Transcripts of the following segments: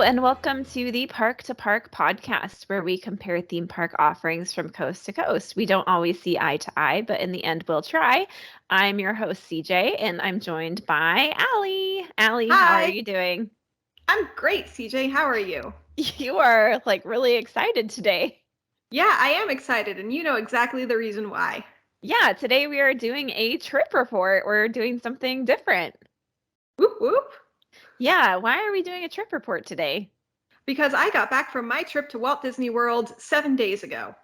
and welcome to the Park to Park podcast, where we compare theme park offerings from coast to coast. We don't always see eye to eye, but in the end, we'll try. I'm your host, CJ, and I'm joined by Alli. Alli, how are Hi, you doing? I'm great, CJ. How are you? You are like really excited today. Yeah, I am excited, and you know exactly the reason why. Yeah, today we are doing a trip report. We're doing something different. Whoop whoop. Yeah, why are we doing a trip report today? Because I got back from my trip to Walt Disney World 7 days ago.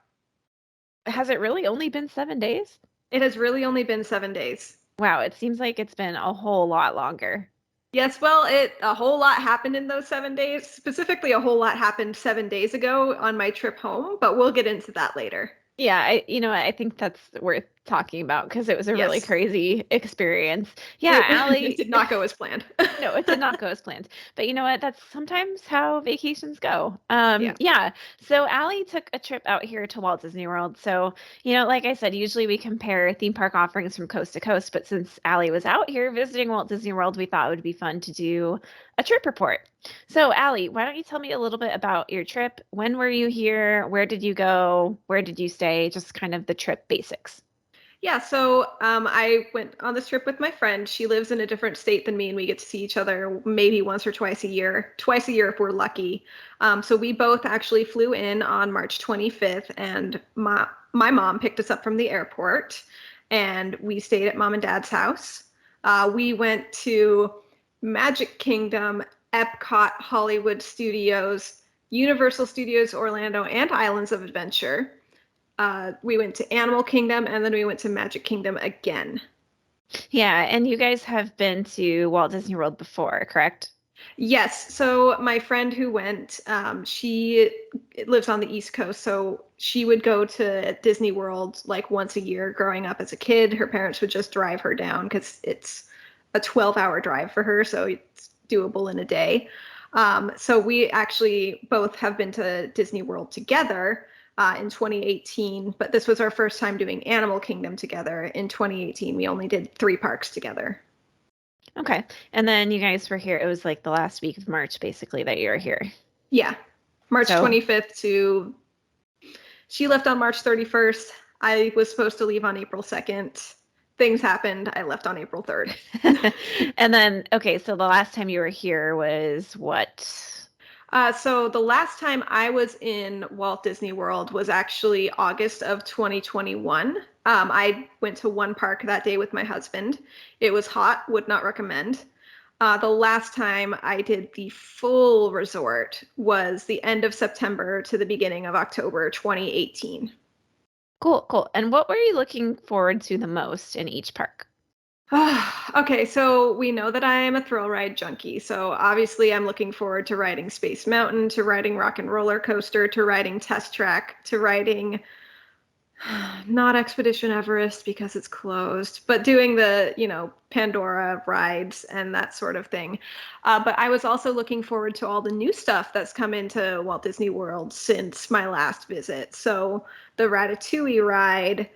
Has it really only been 7 days? It has really only been 7 days. Wow, it seems like it's been a whole lot longer. Yes, well, a whole lot happened in those 7 days. Specifically, a whole lot happened 7 days ago on my trip home, but we'll get into that later. Yeah, I think that's worth talking about because it was a really Yes, crazy experience. Yeah, it Allie, did not go as planned. no, it did not go as planned. But you know what? That's sometimes how vacations go. Yeah. Yeah. So Allie took a trip out here to Walt Disney World. So, like I said, usually we compare theme park offerings from coast to coast, but since Allie was out here visiting Walt Disney World, we thought it would be fun to do a trip report. So, Allie, why don't you tell me a little bit about your trip? When were you here? Where did you go? Where did you stay? Just kind of the trip basics. Yeah, so I went on this trip with my friend. She lives in a different state than me, and we get to see each other maybe once or twice a year, twice a year if we're lucky. So we both actually flew in on March 25th, and my mom picked us up from the airport, and we stayed at mom and dad's house. We went to Magic Kingdom, Epcot, Hollywood Studios, Universal Studios Orlando, and Islands of Adventure. We went to Animal Kingdom, and then we went to Magic Kingdom again. Yeah, and you guys have been to Walt Disney World before, correct? Yes, so my friend who went, she lives on the East Coast, so she would go to Disney World like once a year growing up as a kid. Her parents would just drive her down because it's a 12-hour drive for her, so it's doable in a day. So we actually both have been to Disney World together in 2018, but this was our first time doing Animal Kingdom together. In 2018, we only did 3 parks together. Okay. And then you guys were here. It was like the last week of March, basically, that you were here. Yeah, March So, 25th to she left on March 31st. I was supposed to leave on April 2nd. Things happened. I left on April 3rd. and then, okay, so the last time you were here was what? So the last time I was in Walt Disney World was actually August of 2021. I went to one park that day with my husband. It was hot, would not recommend. The last time I did the full resort was the end of September to the beginning of October 2018. Cool, cool. And what were you looking forward to the most in each park? Okay, so we know that I am a thrill ride junkie. So obviously, I'm looking forward to riding Space Mountain, to riding Rock and Roller Coaster, to riding Test Track, to riding not Expedition Everest because it's closed, but doing the, Pandora rides and that sort of thing. But I was also looking forward to all the new stuff that's come into Walt Disney World since my last visit. So the Ratatouille ride,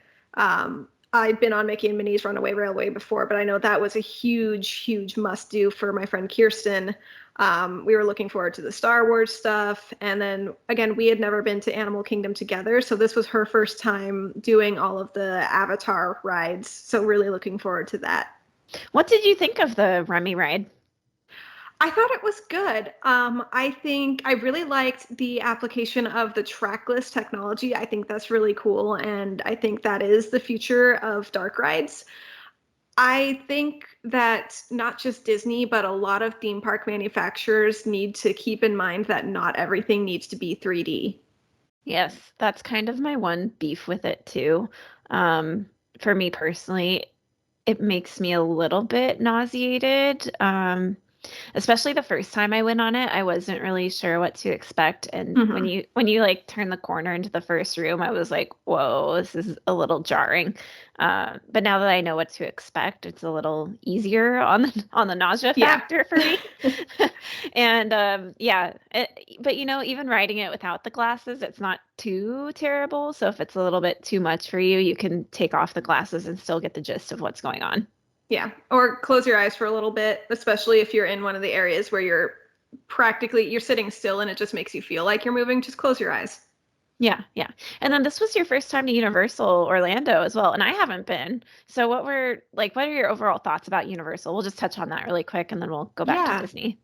I'd been on Mickey and Minnie's Runaway Railway before, but I know that was a huge, huge must do for my friend Kirsten. We were looking forward to the Star Wars stuff. And then again, we had never been to Animal Kingdom together. So this was her first time doing all of the Avatar rides. So really looking forward to that. What did you think of the Remy ride? I thought it was good. I think I really liked the application of the trackless technology. I think that's really cool. And I think that is the future of dark rides. I think that not just Disney, but a lot of theme park manufacturers need to keep in mind that not everything needs to be 3D. Yes, that's kind of my one beef with it too. For me personally, it makes me a little bit nauseated. Especially the first time I went on it, I wasn't really sure what to expect. And when Hmm. you like turn the corner into the first room, I was like, whoa, this is a little jarring. But now that I know what to expect, it's a little easier on the nausea Yeah. factor for me. And yeah, but even riding it without the glasses, it's not too terrible. So if it's a little bit too much for you, you can take off the glasses and still get the gist of what's going on. Yeah. Or close your eyes for a little bit, especially if you're in one of the areas where you're practically you're sitting still and it just makes you feel like you're moving. Just close your eyes. Yeah, yeah. And then this was your first time to Universal Orlando as well, and I haven't been. So what are your overall thoughts about Universal? We'll just touch on that really quick and then we'll go back to Yeah. Disney.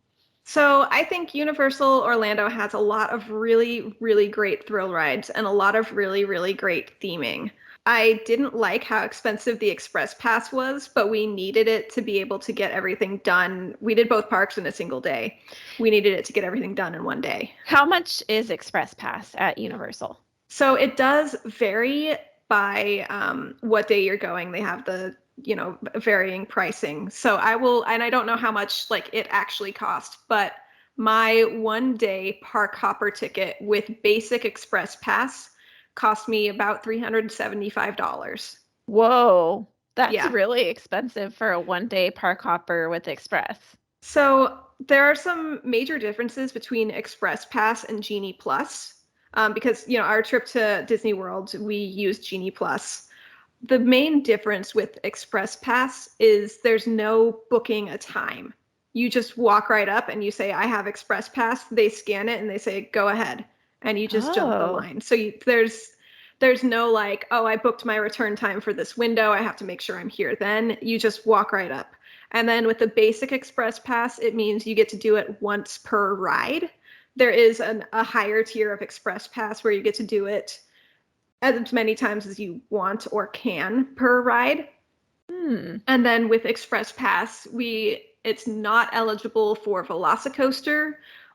So I think Universal Orlando has a lot of really, really great thrill rides and a lot of really, really great theming. I didn't like how expensive the Express Pass was, but we needed it to be able to get everything done. We did both parks in a single day. We needed it to get everything done in one day. How much is Express Pass at Universal? So it does vary by what day you're going. They have the, varying pricing. So I will, and I don't know how much like it actually cost, but my 1 day park hopper ticket with basic express pass cost me about $375. Whoa, that's Yeah. really expensive for a 1 day park hopper with Express. So there are some major differences between Express Pass and Genie Plus. Because our trip to Disney World, we used Genie Plus. The main difference with Express Pass is there's no booking a time. You just walk right up and you say, I have Express Pass. They scan it and they say, go ahead. And you just jump the Oh, line. So there's no like, oh, I booked my return time for this window. I have to make sure I'm here then. You just walk right up. And then with the basic Express Pass, it means you get to do it once per ride. There is a higher tier of Express Pass where you get to do it as many times as you want or can per ride. hmm. And then with Express Pass, it's not eligible for Velocicoaster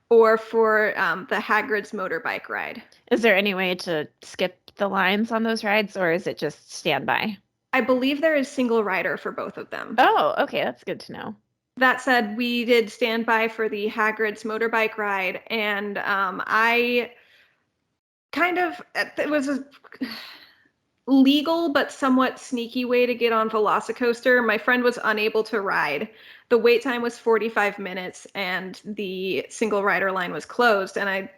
or for the Hagrid's motorbike ride. Is there any way to skip the lines on those rides, or is it just standby? I believe there is single rider for both of them. Oh, okay, that's good to know. That said, we did standby for the Hagrid's motorbike ride, and I kind of it was a legal but somewhat sneaky way to get on Velocicoaster. My friend was unable to ride. The wait time was 45 minutes and the single rider line was closed, and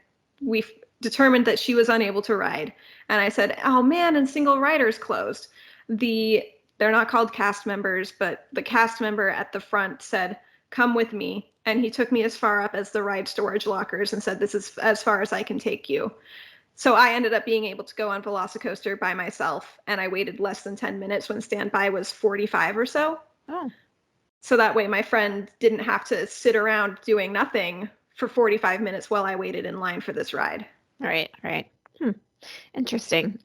we determined that she was unable to ride. And I said, "Oh man, and single rider's closed." They're not called cast members, but the cast member at the front said, "Come with me." And he took me as far up as the ride storage lockers and said, "This is as far as I can take you." So I ended up being able to go on Velocicoaster by myself, and I waited less than 10 minutes when standby was 45 or so. Oh, So that way my friend didn't have to sit around doing nothing for 45 minutes while I waited in line for this ride. all right, all right. Hmm. Interesting.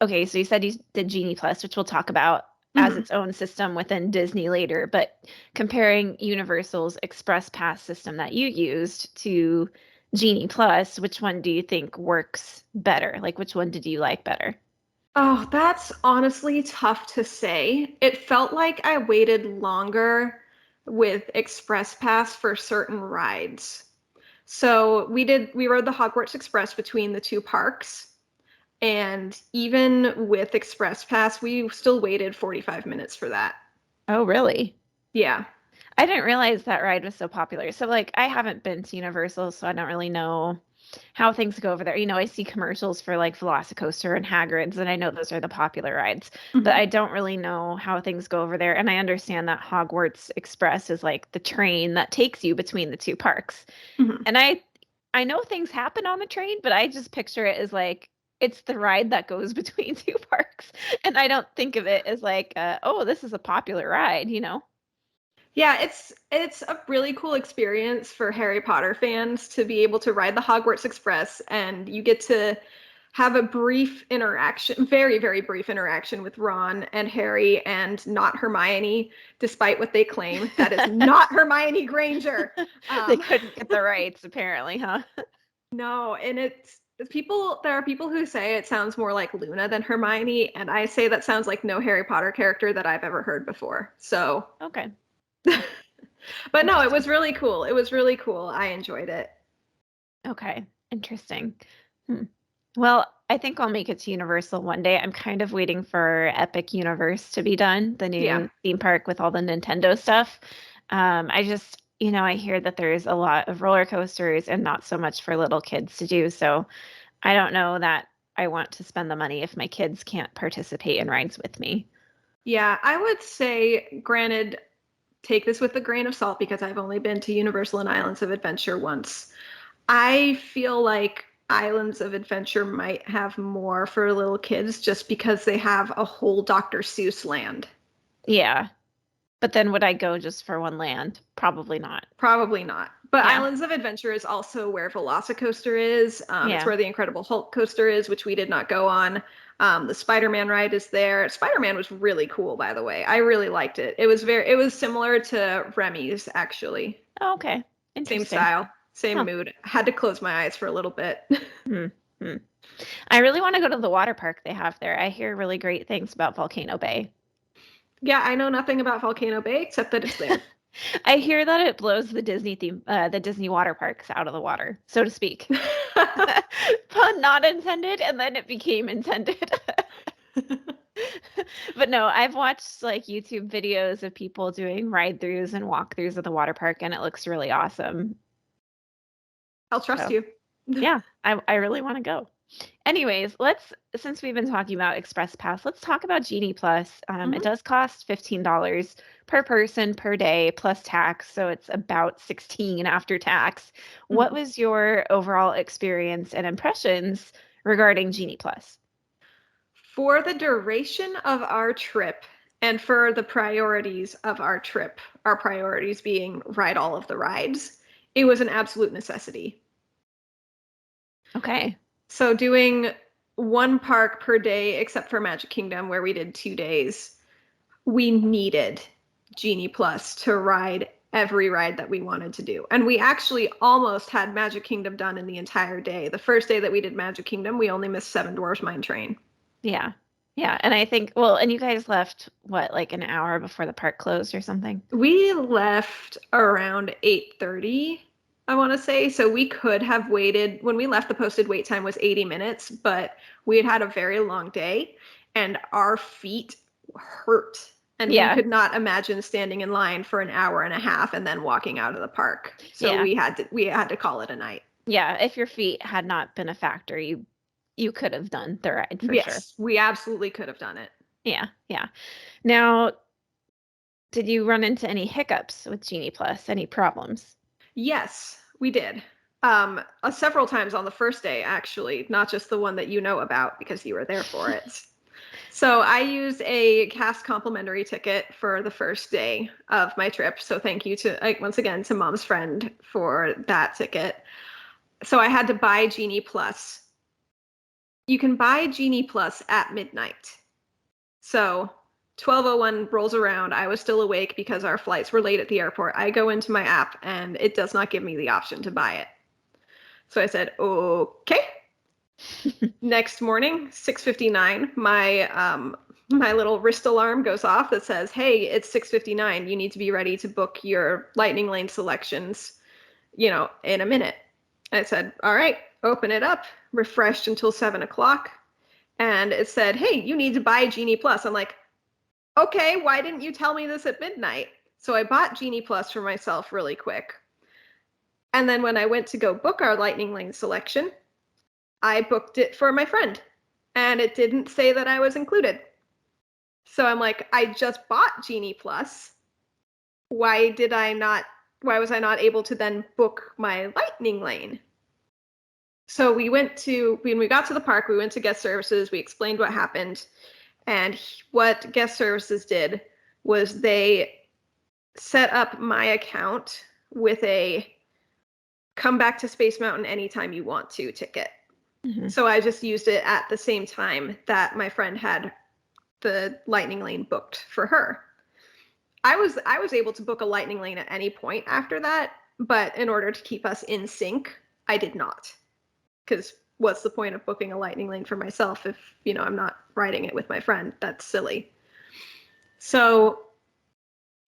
Okay, so you said you did Genie Plus, which we'll talk about as Mhm. its own system within Disney later, but comparing Universal's Express Pass system that you used to Genie Plus, which one do you think works better? Like, which one did you like better? Oh, that's honestly tough to say. It felt like I waited longer with Express Pass for certain rides. So we rode the Hogwarts Express between the two parks. And even with Express Pass, we still waited 45 minutes for that. Oh, really? Yeah. I didn't realize that ride was so popular. So, like, I haven't been to Universal, so I don't really know how things go over there. I see commercials for like Velocicoaster and Hagrid's, and I know those are the popular rides, but Mhm. I don't really know how things go over there. And I understand that Hogwarts Express is like the train that takes you between the two parks. Mhm. And I know things happen on the train, but I just picture it as like it's the ride that goes between two parks. And I don't think of it as like, oh, this is a popular ride. Yeah, it's a really cool experience for Harry Potter fans to be able to ride the Hogwarts Express, and you get to have a brief interaction, very, very brief interaction with Ron and Harry and not Hermione, despite what they claim. That is not Hermione Granger. They Um, couldn't get the rights, apparently, huh? no, and there are people who say it sounds more like Luna than Hermione, and I say that sounds like no Harry Potter character that I've ever heard before. So, Okay. but no, it was Interesting. really cool. It was really cool. I enjoyed it. Okay. Interesting. Hmm. Well, I think I'll make it to Universal one day. I'm kind of waiting for Epic Universe to be done, the Yeah. new theme park with all the Nintendo stuff. I just, I hear that there's a lot of roller coasters and not so much for little kids to do. So I don't know that I want to spend the money if my kids can't participate in rides with me. Yeah, I would say, granted, take this with a grain of salt because I've only been to Universal and Islands of Adventure once. I feel like Islands of Adventure might have more for little kids just because they have a whole Dr. Seuss land. Yeah. But then would I go just for one land? Probably not. Probably not. But Yeah. Islands of Adventure is also where Velocicoaster is. It's Yeah. where the Incredible Hulk coaster is, which we did not go on. The Spider-Man ride is there. Spider-Man was really cool, by the way. I really liked it. It was similar to Remy's, actually. Oh, okay. Same Interesting. style, same Huh. mood. Had to close my eyes for a little bit. Hmm. Hmm. I really want to go to the water park they have there. I hear really great things about Volcano Bay. Yeah, I know nothing about Volcano Bay except that it's there. I hear that it blows the Disney water parks out of the water, so to speak. Pun not intended, and then it became intended. But no, I've watched like YouTube videos of people doing ride-throughs and walk-throughs at the water park, and it looks really awesome. I'll trust So you. yeah, I really want to go. Anyways, since we've been talking about Express Pass, let's talk about Genie Plus. It Mhm. does cost $15 per person per day plus tax, so it's about 16 after tax. What Mhm. was your overall experience and impressions regarding Genie Plus? For the duration of our trip and for the priorities of our trip, our priorities being ride all of the rides, it was an absolute necessity. Okay. So doing one park per day, except for Magic Kingdom, where we did 2 days, we needed Genie Plus to ride every ride that we wanted to do. And we actually almost had Magic Kingdom done in the entire day. The first day that we did Magic Kingdom, we only missed Seven Dwarfs Mine Train. Yeah. Yeah. And I think, well, and you guys left what, like an hour before the park closed or something? We left around 8:30, I want to say. So we could have waited. When we left, the posted wait time was 80 minutes, but we had had a very long day and our feet hurt. And we Yeah. could not imagine standing in line for an hour and a half and then walking out of the park. So Yeah. we had to call it a night. Yeah. If your feet had not been a factor, you could have done the ride for sure. Yes, we absolutely could have done it. Yeah. Yeah. Now, did you run into any hiccups with Genie Plus? Any problems? Yes, we did. Several times on the first day, actually, not just the one that you know about because you were there for it. So I used a cast complimentary ticket for the first day of my trip. So thank you to, like, once again, to Mom's friend for that ticket. So I had to buy Genie Plus. You can buy Genie Plus at midnight. So 12:01 rolls around. I was still awake because our flights were late at the airport. I go into my app and it does not give me the option to buy it. So I said, okay. Next morning, 6:59, my little wrist alarm goes off that says, "Hey, it's 6:59. You need to be ready to book your Lightning Lane selections, in a minute." I said, "All right." Open it up, refreshed until 7 o'clock, and it said, "Hey, you need to buy Genie Plus." I'm like, "Okay, why didn't you tell me this at midnight?" So I bought Genie Plus for myself really quick. And then when I went to go book our Lightning Lane selection, I booked it for my friend, and it didn't say that I was included. So I'm like, I just bought Genie Plus. Why was I not able to then book my Lightning Lane? So when we got to the park, we went to guest services, we explained what happened, and what guest services did was they set up my account with a come back to Space Mountain anytime you want to ticket. Mhm. So I just used it at the same time that my friend had the Lightning Lane booked for her. I was able to book a Lightning Lane at any point after that, but in order to keep us in sync, I did not. Because what's the point of booking a Lightning Lane for myself if, I'm not riding it with my friend? That's silly. So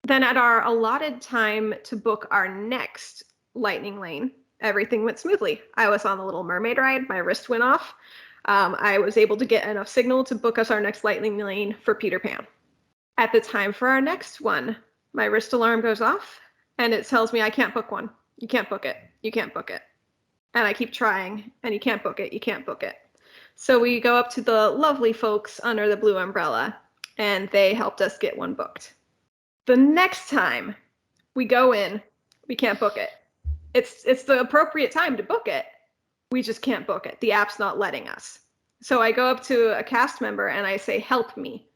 then at our allotted time to book our next Lightning Lane, everything went smoothly. I was on the Little Mermaid ride, my wrist went off. I was able to get enough signal to book us our next Lightning Lane for Peter Pan. At the time for our next one, my wrist alarm goes off and it tells me I can't book one. You can't book it. You can't book it. And I keep trying, and you can't book it. You can't book it. So we go up to the lovely folks under the blue umbrella, and they helped us get one booked. The next time We go in, we can't book it. It's the appropriate time to book it. We just can't book it. The app's not letting us. So I go up to a cast member and I say, help me.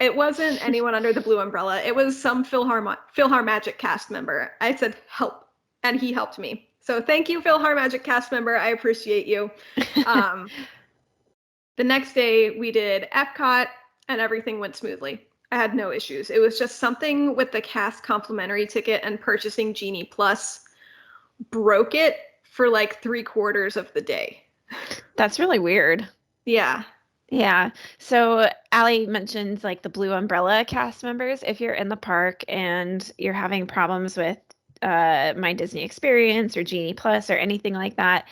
It wasn't anyone under the blue umbrella. It was some PhilharMagic cast member. I said, help, and he helped me. So thank you, PhilharMagic cast member. I appreciate you. The next day we did Epcot and everything went smoothly. I had no issues. It was just something with the cast complimentary ticket and purchasing Genie Plus broke it for like 3/4 of the day. That's really weird. Yeah. Yeah. So Alli mentioned like the Blue Umbrella cast members. If you're in the park and you're having problems with My Disney Experience or Genie Plus or anything like that,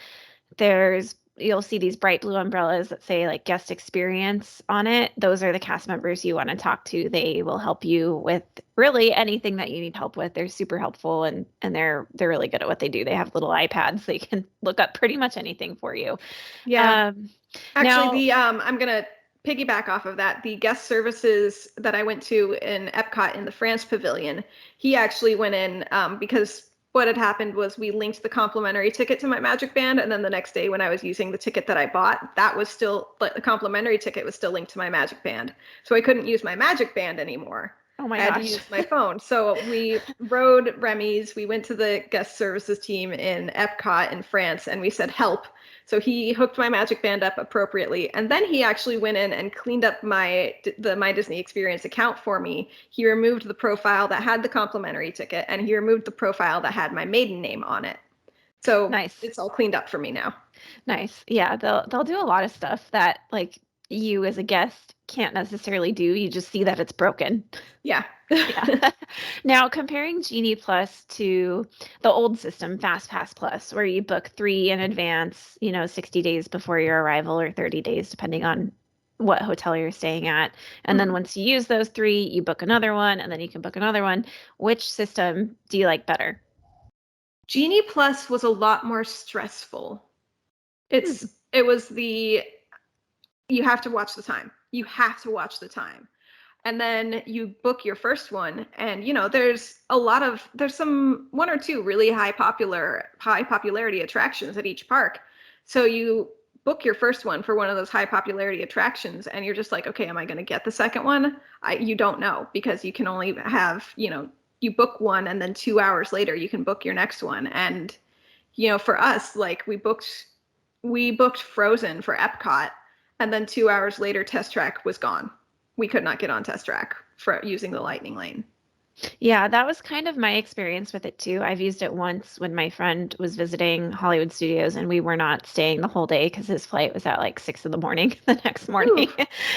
you'll see these bright blue umbrellas that say like guest experience on it. Those are the cast members you want to talk to. They will help you with really anything that you need help with. They're super helpful and they're really good at what they do. They have little iPads. They can look up pretty much anything for you. Yeah. Actually, Now, I'm gonna piggyback off of that. The guest services that I went to in Epcot in the France Pavilion, he actually went in because what had happened was we linked the complimentary ticket to my Magic Band, and then the next day when I was using the ticket that I bought, that was still, like, the complimentary ticket was still linked to my Magic Band. So I couldn't use my Magic Band anymore. oh my I had to gosh. use my phone. So we rode Remy's, we went to the guest services team in Epcot in France, and we said, help. So he hooked my Magic Band up appropriately, and then he actually went in and cleaned up the My Disney Experience account for me. He removed the profile that had the complimentary ticket, and he removed the profile that had my maiden name on it. So Nice. it's all cleaned up for me now. Nice. Yeah, they'll do a lot of stuff that like you as a guest can't necessarily do. You just see that it's broken. Yeah. Yeah. Now, comparing Genie Plus to the old system, Fast Pass Plus, where you book 3 in advance, 60 days before your arrival or 30 days, depending on what hotel you're staying at. And then once you use those 3, you book another one, and then you can book another one. Which system do you like better? Genie Plus was a lot more stressful. It was you have to watch the time. You have to watch the time. And then you book your first one, and there's some 1 or 2 really high popularity attractions at each park. So you book your first one for one of those high popularity attractions, and you're just like, okay, am I going to get the second one? You don't know, because you can only have, you book one, and then 2 hours later you can book your next one. And for us, like, we booked Frozen for Epcot, and then 2 hours later Test Track was gone. We could not get on Test Track for using the Lightning Lane. Yeah, that was kind of my experience with it too. I've used it once when my friend was visiting Hollywood Studios and we were not staying the whole day because his flight was at like 6 in the morning the next morning.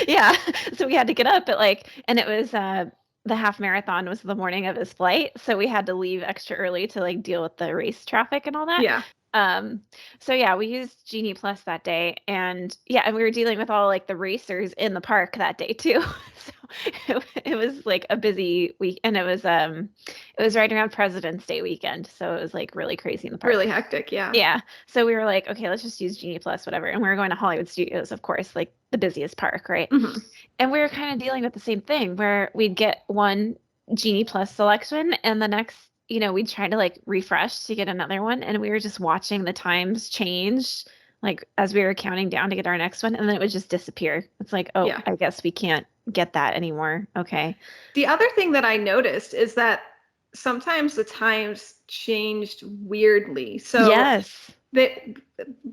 Yeah. So we had to get up at and it was the half marathon was the morning of his flight. So we had to leave extra early to like deal with the race traffic and all that. Yeah. So yeah, we used Genie Plus that day, and yeah, and we were dealing with all like the racers in the park that day too. So it was like a busy week, and it was right around President's Day weekend, so it was like really crazy in the park. Really hectic, yeah. Yeah. So we were like, okay, let's just use Genie Plus, whatever. And we were going to Hollywood Studios, of course, like the busiest park, right? Mm-hmm. And we were kind of dealing with the same thing where we'd get one Genie Plus selection and the next, we'd try to like refresh to get another one. And we were just watching the times change, like as we were counting down to get our next one. And then it would just disappear. It's like, oh, yeah. I guess we can't get that anymore. Okay. The other thing that I noticed is that sometimes the times changed weirdly. So yes,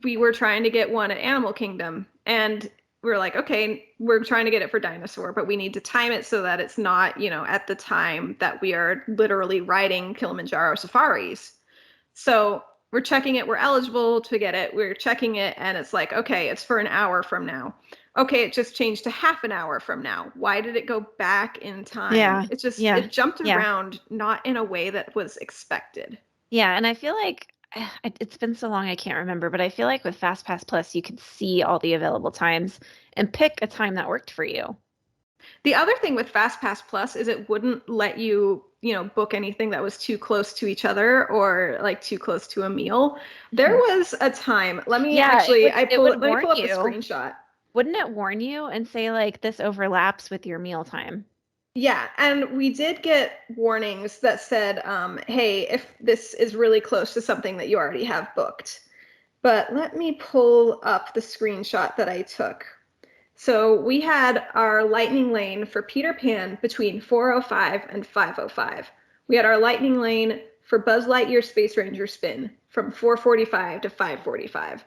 we were trying to get one at Animal Kingdom, and we were like, okay, we're trying to get it for Dinosaur, but we need to time it so that it's not, at the time that we are literally riding Kilimanjaro safaris. So we're checking it. We're eligible to get it. We're checking it, and it's like, okay, it's for an hour from now. Okay, it just changed to half an hour from now. Why did it go back in time? Yeah. It's just, it jumped around, not in a way that was expected. Yeah, and I feel like it's been so long I can't remember, but I feel like with FastPass Plus, you could see all the available times and pick a time that worked for you. The other thing with FastPass Plus is it wouldn't let you, book anything that was too close to each other or like too close to a meal. There was a time. Let me actually, let me pull up the screenshot. Wouldn't it warn you and say like this overlaps with your meal time? Yeah, and we did get warnings that said, hey, if this is really close to something that you already have booked. But let me pull up the screenshot that I took. So we had our lightning lane for Peter Pan between 4:05 and 5:05. We had our lightning lane for Buzz Lightyear Space Ranger spin from 4:45 to 5:45.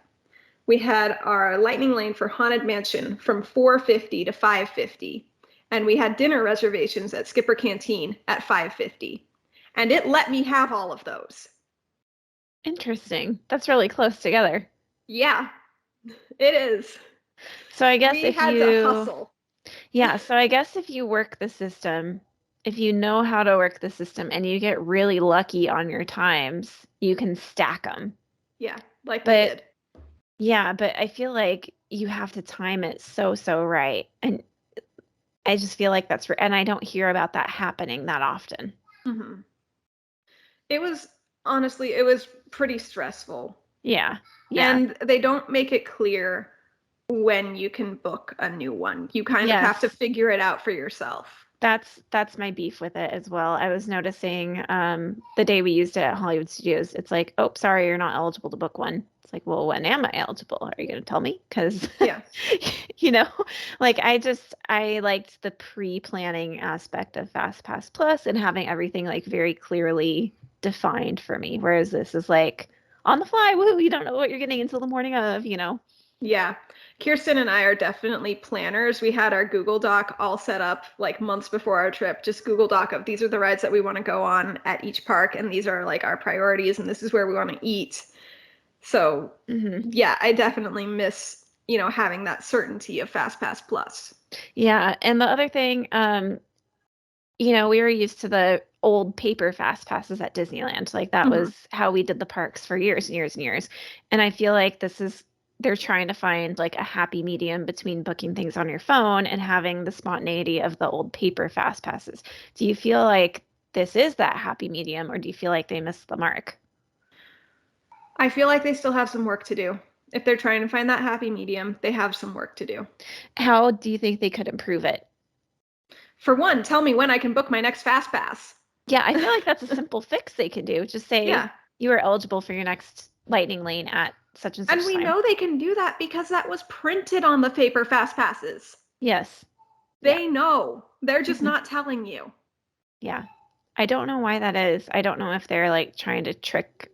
We had our lightning lane for Haunted Mansion from 4:50 to 5:50. And we had dinner reservations at Skipper Canteen at 5:50. And it let me have all of those. Interesting. That's really close together. Yeah, it is. So I guess We if had to you, hustle. yeah, so I guess if you work the system, if you know how to work the system and you get really lucky on your times, you can stack them. Yeah, like we But did. yeah, but I feel like you have to time it so right. And I just feel like and I don't hear about that happening that often. Mm-hmm. It was honestly, it was pretty stressful. Yeah. Yeah. And they don't make it clear when you can book a new one. You kind of have to Yes. figure it out for yourself. That's my beef with it as well. I was noticing the day we used it at Hollywood Studios, it's like, oh, sorry, you're not eligible to book one. It's like, well, when am I eligible? Are you going to tell me? Because, Yeah. you know, like I liked the pre-planning aspect of FastPass Plus and having everything like very clearly defined for me. Whereas this is like on the fly, woo, you don't know what you're getting until the morning of, you know. Yeah. Kirsten and I are definitely planners. We had our Google Doc all set up like months before our trip, just Google Doc of these are the rides that we want to go on at each park, and these are like our priorities, and this is where we want to eat. So, yeah, I definitely miss, having that certainty of FastPass Plus. Yeah, and the other thing, we were used to the old paper fast passes at Disneyland. Like that Mhm. was how we did the parks for years and years and years. And I feel like they're trying to find like a happy medium between booking things on your phone and having the spontaneity of the old paper fast passes. Do you feel like this is that happy medium, or do you feel like they missed the mark? I feel like they still have some work to do. If they're trying to find that happy medium, they have some work to do. How do you think they could improve it? For one, tell me when I can book my next Fast Pass. Yeah, I feel like that's a simple fix they could do. Just say Yeah. you are eligible for your next lightning lane at such and And such we time. know they can do that because that was printed on the paper Fast Passes. Yes. Yeah. They know. They're just Mhm. not telling you. Yeah. I don't know why that is. I don't know if they're like trying to trick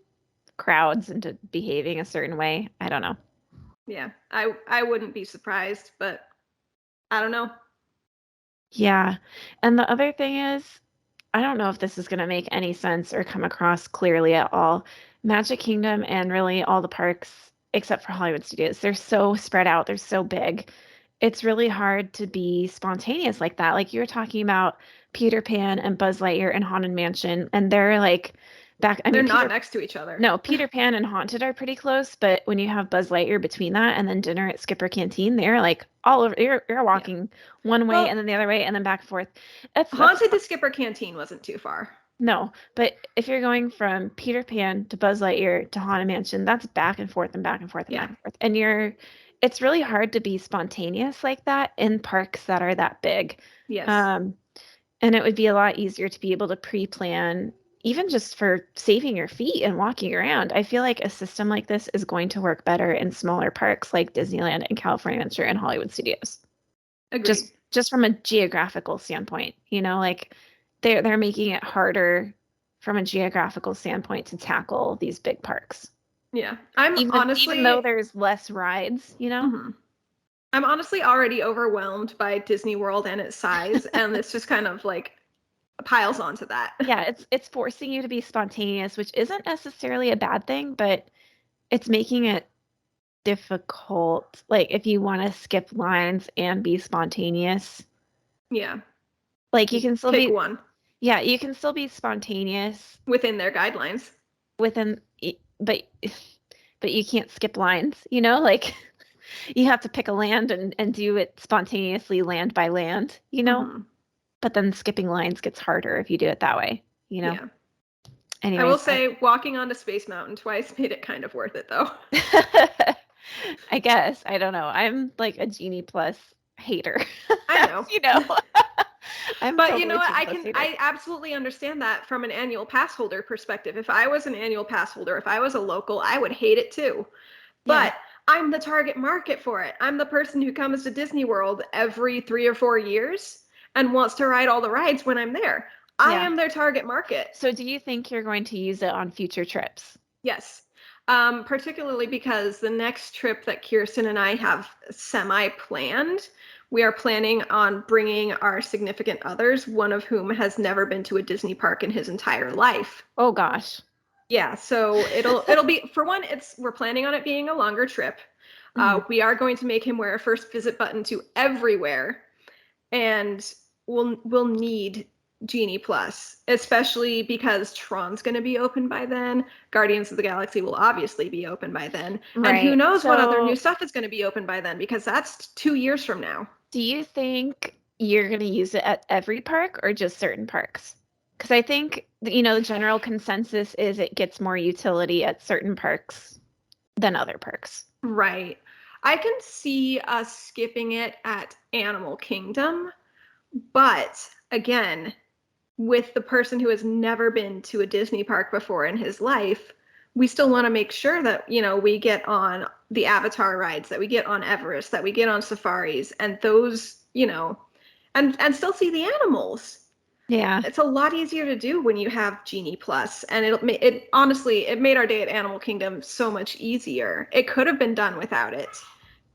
crowds into behaving a certain way. I don't know. Yeah. I wouldn't be surprised, but I don't know. Yeah. And the other thing is, I don't know if this is going to make any sense or come across clearly at all. Magic Kingdom and really all the parks, except for Hollywood Studios, they're so spread out, they're so big. It's really hard to be spontaneous like that. Like you were talking about Peter Pan and Buzz Lightyear and Haunted Mansion, and they're like I They're mean, not next to each other. no, Peter Pan and Haunted are pretty close, but when you have Buzz Lightyear between that and then dinner at Skipper Canteen, they're like all over. You're Yeah. walking one way and Well, then the other way and then back and forth. That's Haunted to Skipper Canteen wasn't too far. no, but if you're going from Peter Pan to Buzz Lightyear to Haunted Mansion, that's back and forth and back and forth and back Yeah. and forth. And it's really hard to be spontaneous like that in parks that are that big. Yes. Um, and it would be a lot easier to be able to pre-plan, even just for saving your feet and walking around. I feel like a system like this is going to work better in smaller parks like Disneyland and California Adventure and Hollywood Studios. Agreed. Just from a geographical standpoint, like they're making it harder from a geographical standpoint to tackle these big parks. Yeah. I'm Even though honestly there's less rides. mhm. I'm honestly already overwhelmed by Disney World and its size, and it's just kind of like piles onto that. Yeah, it's forcing you to be spontaneous, which isn't necessarily a bad thing, but it's making it difficult. Like if you want to skip lines and be spontaneous, Yeah. like you can still Pick be, one yeah, you can still be spontaneous within their guidelines. within, but you can't skip lines. Like you have to pick a land and do it spontaneously land by land. Hmm. But then skipping lines gets harder if you do it that way. Yeah. I will Anyways, say walking onto Space Mountain twice made it kind of worth it though. I guess I don't know. I'm like a Genie Plus hater. I know. you know. I'm But you know totally what? Team Plus hater. I absolutely understand that from an annual pass holder perspective. If I was an annual pass holder, if I was a local, I would hate it too. Yeah. But I'm the target market for it. I'm the person who comes to Disney World every 3 or 4 years and wants to ride all the rides when I'm there. I Yeah. am their target market. So do you think you're going to use it on future trips? Yes. Particularly because the next trip that Kirsten and I have semi-planned, we are planning on bringing our significant others, one of whom has never been to a Disney park in his entire life. Oh gosh. Yeah, so it'll be, for one, it's we're planning on it being a longer trip. Mhm. We are going to make him wear a first visit button to everywhere, and we'll need Genie Plus, especially because Tron's going to be open by then. Guardians of the Galaxy will obviously be open by then, and who Right. knows what other new So stuff is going to be open by then, because that's 2 years from now. do you think you're going to use it at every park or just certain parks? Because I think, the general consensus is it gets more utility at certain parks than other parks. Right. I can see us skipping it at Animal Kingdom, but again, with the person who has never been to a Disney park before in his life, we still want to make sure that, we get on the Avatar rides, that we get on Everest, that we get on safaris, and those, and still see the animals. Yeah. It's a lot easier to do when you have Genie Plus, and it honestly, it made our day at Animal Kingdom so much easier. It could have been done without it,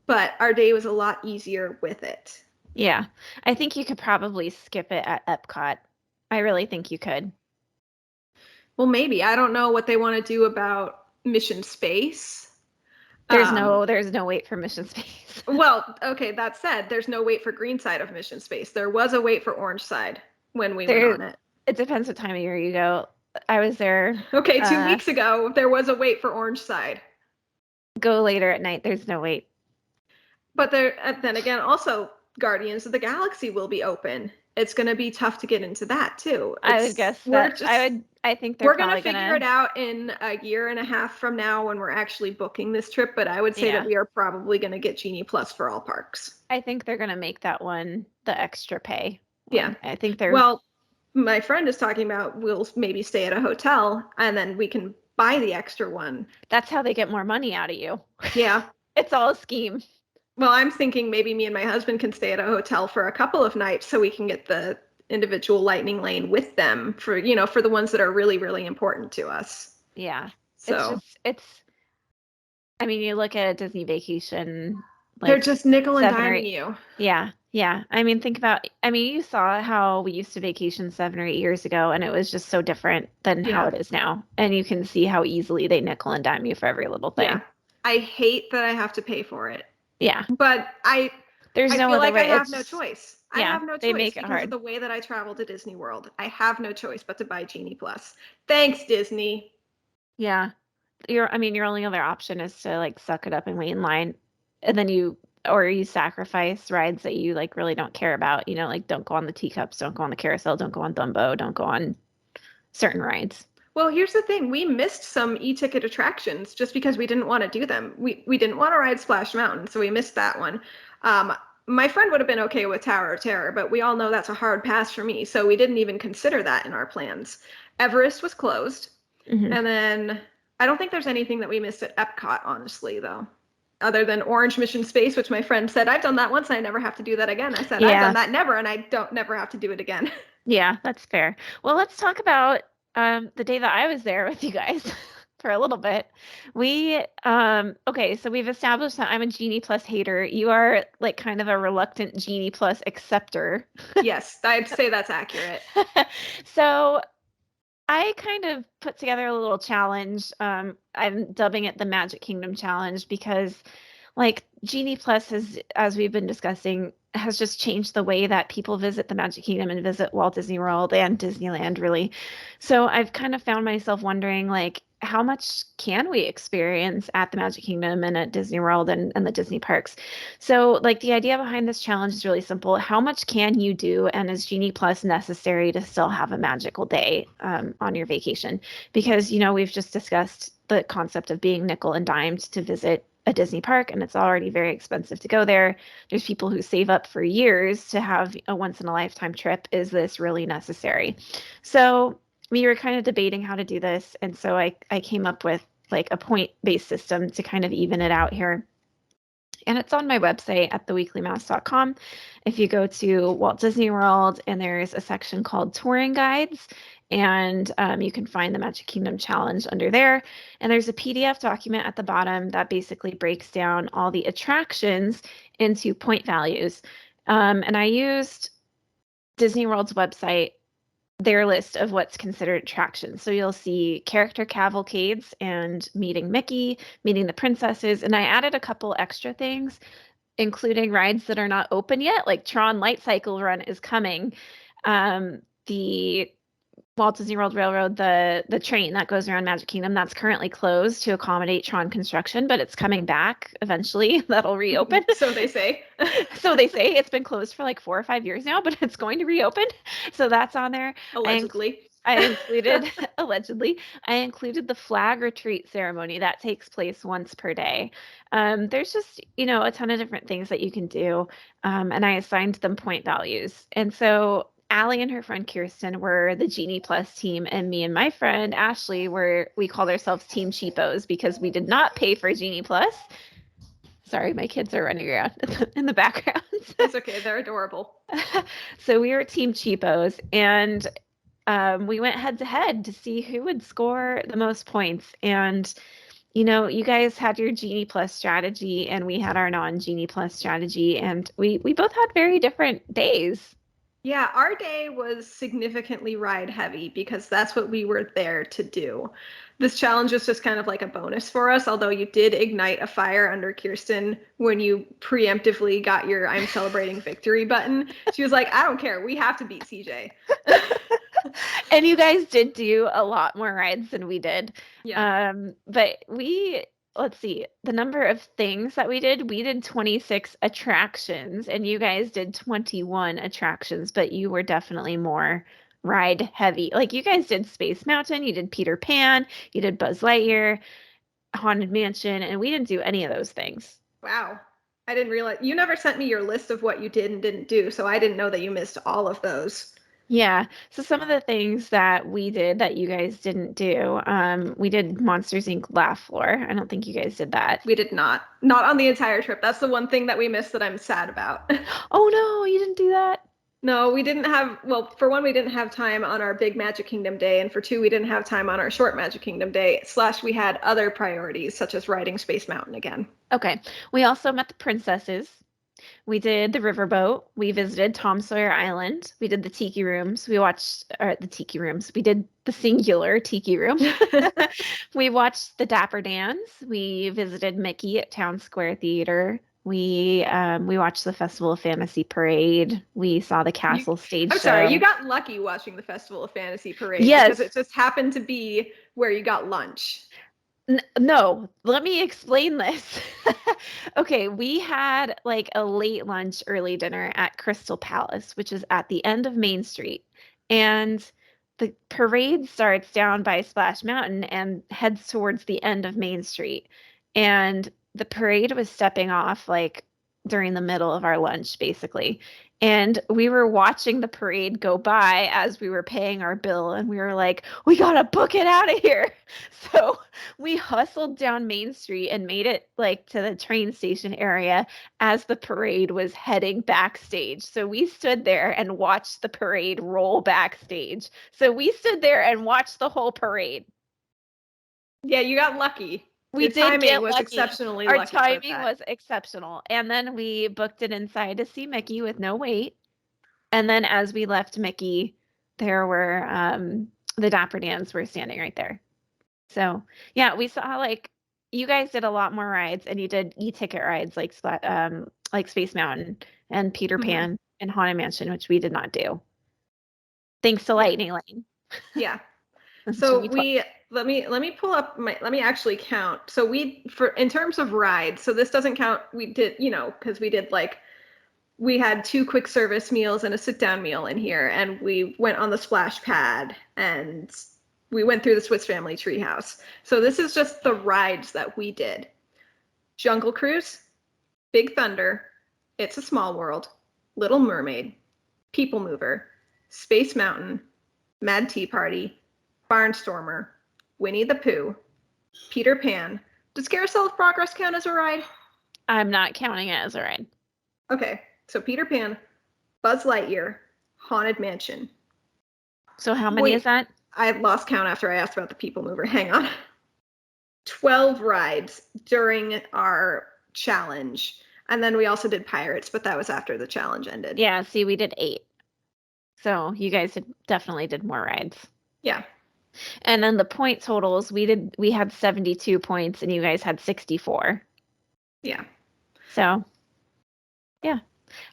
but our day was a lot easier with it. Yeah. I think you could probably skip it at Epcot. I really think you could. Well, maybe. I don't know what they want to do about Mission Space. There's Um, no there's no wait for Mission Space. well, okay, that said, there's no wait for green side of Mission Space. There was a wait for orange side when we went There on it. it depends what time of year you go. I was there Okay, 2 weeks ago, there was a wait for orange side. go later at night. There's no wait. But then again, also, Guardians of the Galaxy will be open. It's going to be tough to get into that too. I would It's guess that I think they're we're going to probably figure it gonna out in a year and a half from now when we're actually booking this trip, but I would say that yeah. we are probably going to get Genie Plus for all parks. I think they're gonna make that one the extra pay Yeah. one. I think they're Well, my friend is talking about we'll maybe stay at a hotel and then we can buy the extra one. that's how they get more money out of you. Yeah. It's all a scheme. Well, I'm thinking maybe me and my husband can stay at a hotel for a couple of nights so we can get the individual lightning lane with them for, for the ones that are really, really important to us. Yeah. It's So just I mean, you look at a Disney vacation they're like just nickel and 7 or diming 8. you. Yeah. Yeah. I mean, you saw how we used to vacation 7 or 8 years ago and it was just so different than how Yeah. it is now. And you can see how easily they nickel and dime you for every little Yeah. thing. I hate that I have to pay for it, Yeah. but There's I no feel other like I way. have It's no just choice. I yeah, have no they choice make it because of hard. the way that I travel to Disney World. I have no choice but to buy Genie Plus. Thanks, Disney. Yeah. Your only other option is to like suck it up and wait in line. And then you sacrifice rides that you like really don't care about. Like don't go on the teacups, don't go on the carousel, don't go on Dumbo, don't go on certain rides. Well, here's the thing. We missed some e-ticket attractions just because we didn't want to do them. We didn't want to ride Splash Mountain, so we missed that one. My friend would have been okay with Tower of Terror, but we all know that's a hard pass for me, so we didn't even consider that in our plans. Everest was closed, Hmm. and then I don't think there's anything that we missed at Epcot, honestly, though. Other than Orange Mission Space, which my friend said, I've done that once and I never have to do that again. I said, I've done Yeah. that never, and I don't never have to do it again. Yeah, that's fair. Well, let's talk about the day that I was there with you guys for a little bit. Okay, so we've established that I'm a Genie Plus hater. You are like kind of a reluctant Genie Plus acceptor. Yes, I'd say that's accurate. So I kind of put together a little challenge. I'm dubbing it the Magic Kingdom Challenge because, like, Genie Plus has, as we've been discussing, has just changed the way that people visit the Magic Kingdom and visit Walt Disney World and Disneyland, really. So I've kind of found myself wondering, like, how much can we experience at the Magic Kingdom and at Disney World and the Disney parks? So, like, the idea behind this challenge is really simple. How much can you do, and is Genie Plus necessary to still have a magical day on your vacation? Because, we've just discussed the concept of being nickel and dimed to visit a Disney park and it's already very expensive to go there. There's people who save up for years to have a once in a lifetime trip. Is this really necessary? So we were kind of debating how to do this. And so I came up with like a point-based system to kind of even it out here. And it's on my website at theweeklymouse.com. If you go to Walt Disney World, and there's a section called Touring Guides, and you can find the Magic Kingdom Challenge under there. And there's a PDF document at the bottom that basically breaks down all the attractions into point values. And I used Disney World's website, their list of what's considered attractions. So you'll see character cavalcades and meeting Mickey, meeting the princesses, and I added a couple extra things, including rides that are not open yet, like Tron Light Cycle Run is coming. The Walt Disney World Railroad, the train that goes around Magic Kingdom, that's currently closed to accommodate Tron construction, but it's coming back eventually. That'll reopen. So they say. So they say. It's been closed for like 4 or 5 years now, but it's going to reopen. So that's on there. Allegedly. I included allegedly. I included the flag retreat ceremony that takes place once per day. There's just a ton of different things that you can do, and I assigned them point values. And so Alli and her friend Kirsten were the Genie Plus team, and me and my friend Ashley we called ourselves Team Cheapos because we did not pay for Genie Plus. Sorry, my kids are running around in the background. That's okay. They're adorable. So we were Team Cheapos, and we went head to head to see who would score the most points. And you guys had your Genie Plus strategy, and we had our non-Genie Plus strategy, and we both had very different days. Yeah, our day was significantly ride heavy because that's what we were there to do. This challenge was just kind of like a bonus for us, although you did ignite a fire under Kirsten when you preemptively got your I'm celebrating victory button. She was like, I don't care. We have to beat CJ. And you guys did do a lot more rides than we did. Yeah. But let's see, the number of things that we did 26 attractions, and you guys did 21 attractions, but you were definitely more ride heavy. Like you guys did Space Mountain, you did Peter Pan, you did Buzz Lightyear, Haunted Mansion, and we didn't do any of those things. Wow. I didn't realize you never sent me your list of what you did and didn't do, so I didn't know that you missed all of those. Yeah. So some of the things that we did that you guys didn't do, we did Monsters Inc. Laugh Floor. I don't think you guys did that. We did not. Not on the entire trip. That's the one thing that we missed that I'm sad about. Oh no, you didn't do that? No, we didn't have, well, for one, we didn't have time on our big Magic Kingdom day, and for two, we didn't have time on our short Magic Kingdom day, / we had other priorities, such as riding Space Mountain again. Okay. We also met the princesses. We did the riverboat. We visited Tom Sawyer Island. We did the tiki rooms. We watched the tiki rooms. We did the singular tiki room. We watched the Dapper Dans. We visited Mickey at Town Square Theater. We watched the Festival of Fantasy Parade. We saw the Castle Stage Show. I'm sorry, you got lucky watching the Festival of Fantasy Parade. Yes. Because it just happened to be where you got lunch. No, let me explain this. Okay, we had like a late lunch, early dinner at Crystal Palace, which is at the end of Main Street. And the parade starts down by Splash Mountain and heads towards the end of Main Street. And the parade was stepping off like during the middle of our lunch, basically. And we were watching the parade go by as we were paying our bill, and we were like, we gotta book it out of here. So we hustled down Main Street and made it like to the train station area as the parade was heading backstage. So we stood there and watched the parade roll backstage. So we stood there and watched the whole parade. Yeah, you got lucky. We Your did timing get was lucky. exceptionally Our lucky. timing was exceptional. And then we booked it inside to see Mickey with no wait. And then as we left Mickey, there were the Dapper Dans were standing right there. So yeah, we saw like you guys did a lot more rides, and you did e-ticket rides like Space Mountain and Peter Pan and Haunted Mansion, which we did not do. Thanks to Lightning Lane. Yeah. So let me pull up let me actually count. So in terms of rides, so this doesn't count. We did, because we did we had 2 quick service meals and a sit down meal in here, and we went on the splash pad and we went through the Swiss Family Treehouse. So this is just the rides that we did. Jungle Cruise, Big Thunder, It's a Small World, Little Mermaid, People Mover, Space Mountain, Mad Tea Party, Barnstormer, Winnie the Pooh, Peter Pan. Does Carousel of Progress count as a ride? I'm not counting it as a ride. Okay, so Peter Pan, Buzz Lightyear, Haunted Mansion. So how many is Wait, that? I had lost count after I asked about the People Mover. Hang on. 12 rides during our challenge. And then we also did Pirates, but that was after the challenge ended. Yeah, see, we did 8. So you guys definitely did more rides. Yeah. And then the point totals, we had 72 points and you guys had 64. Yeah. So, yeah.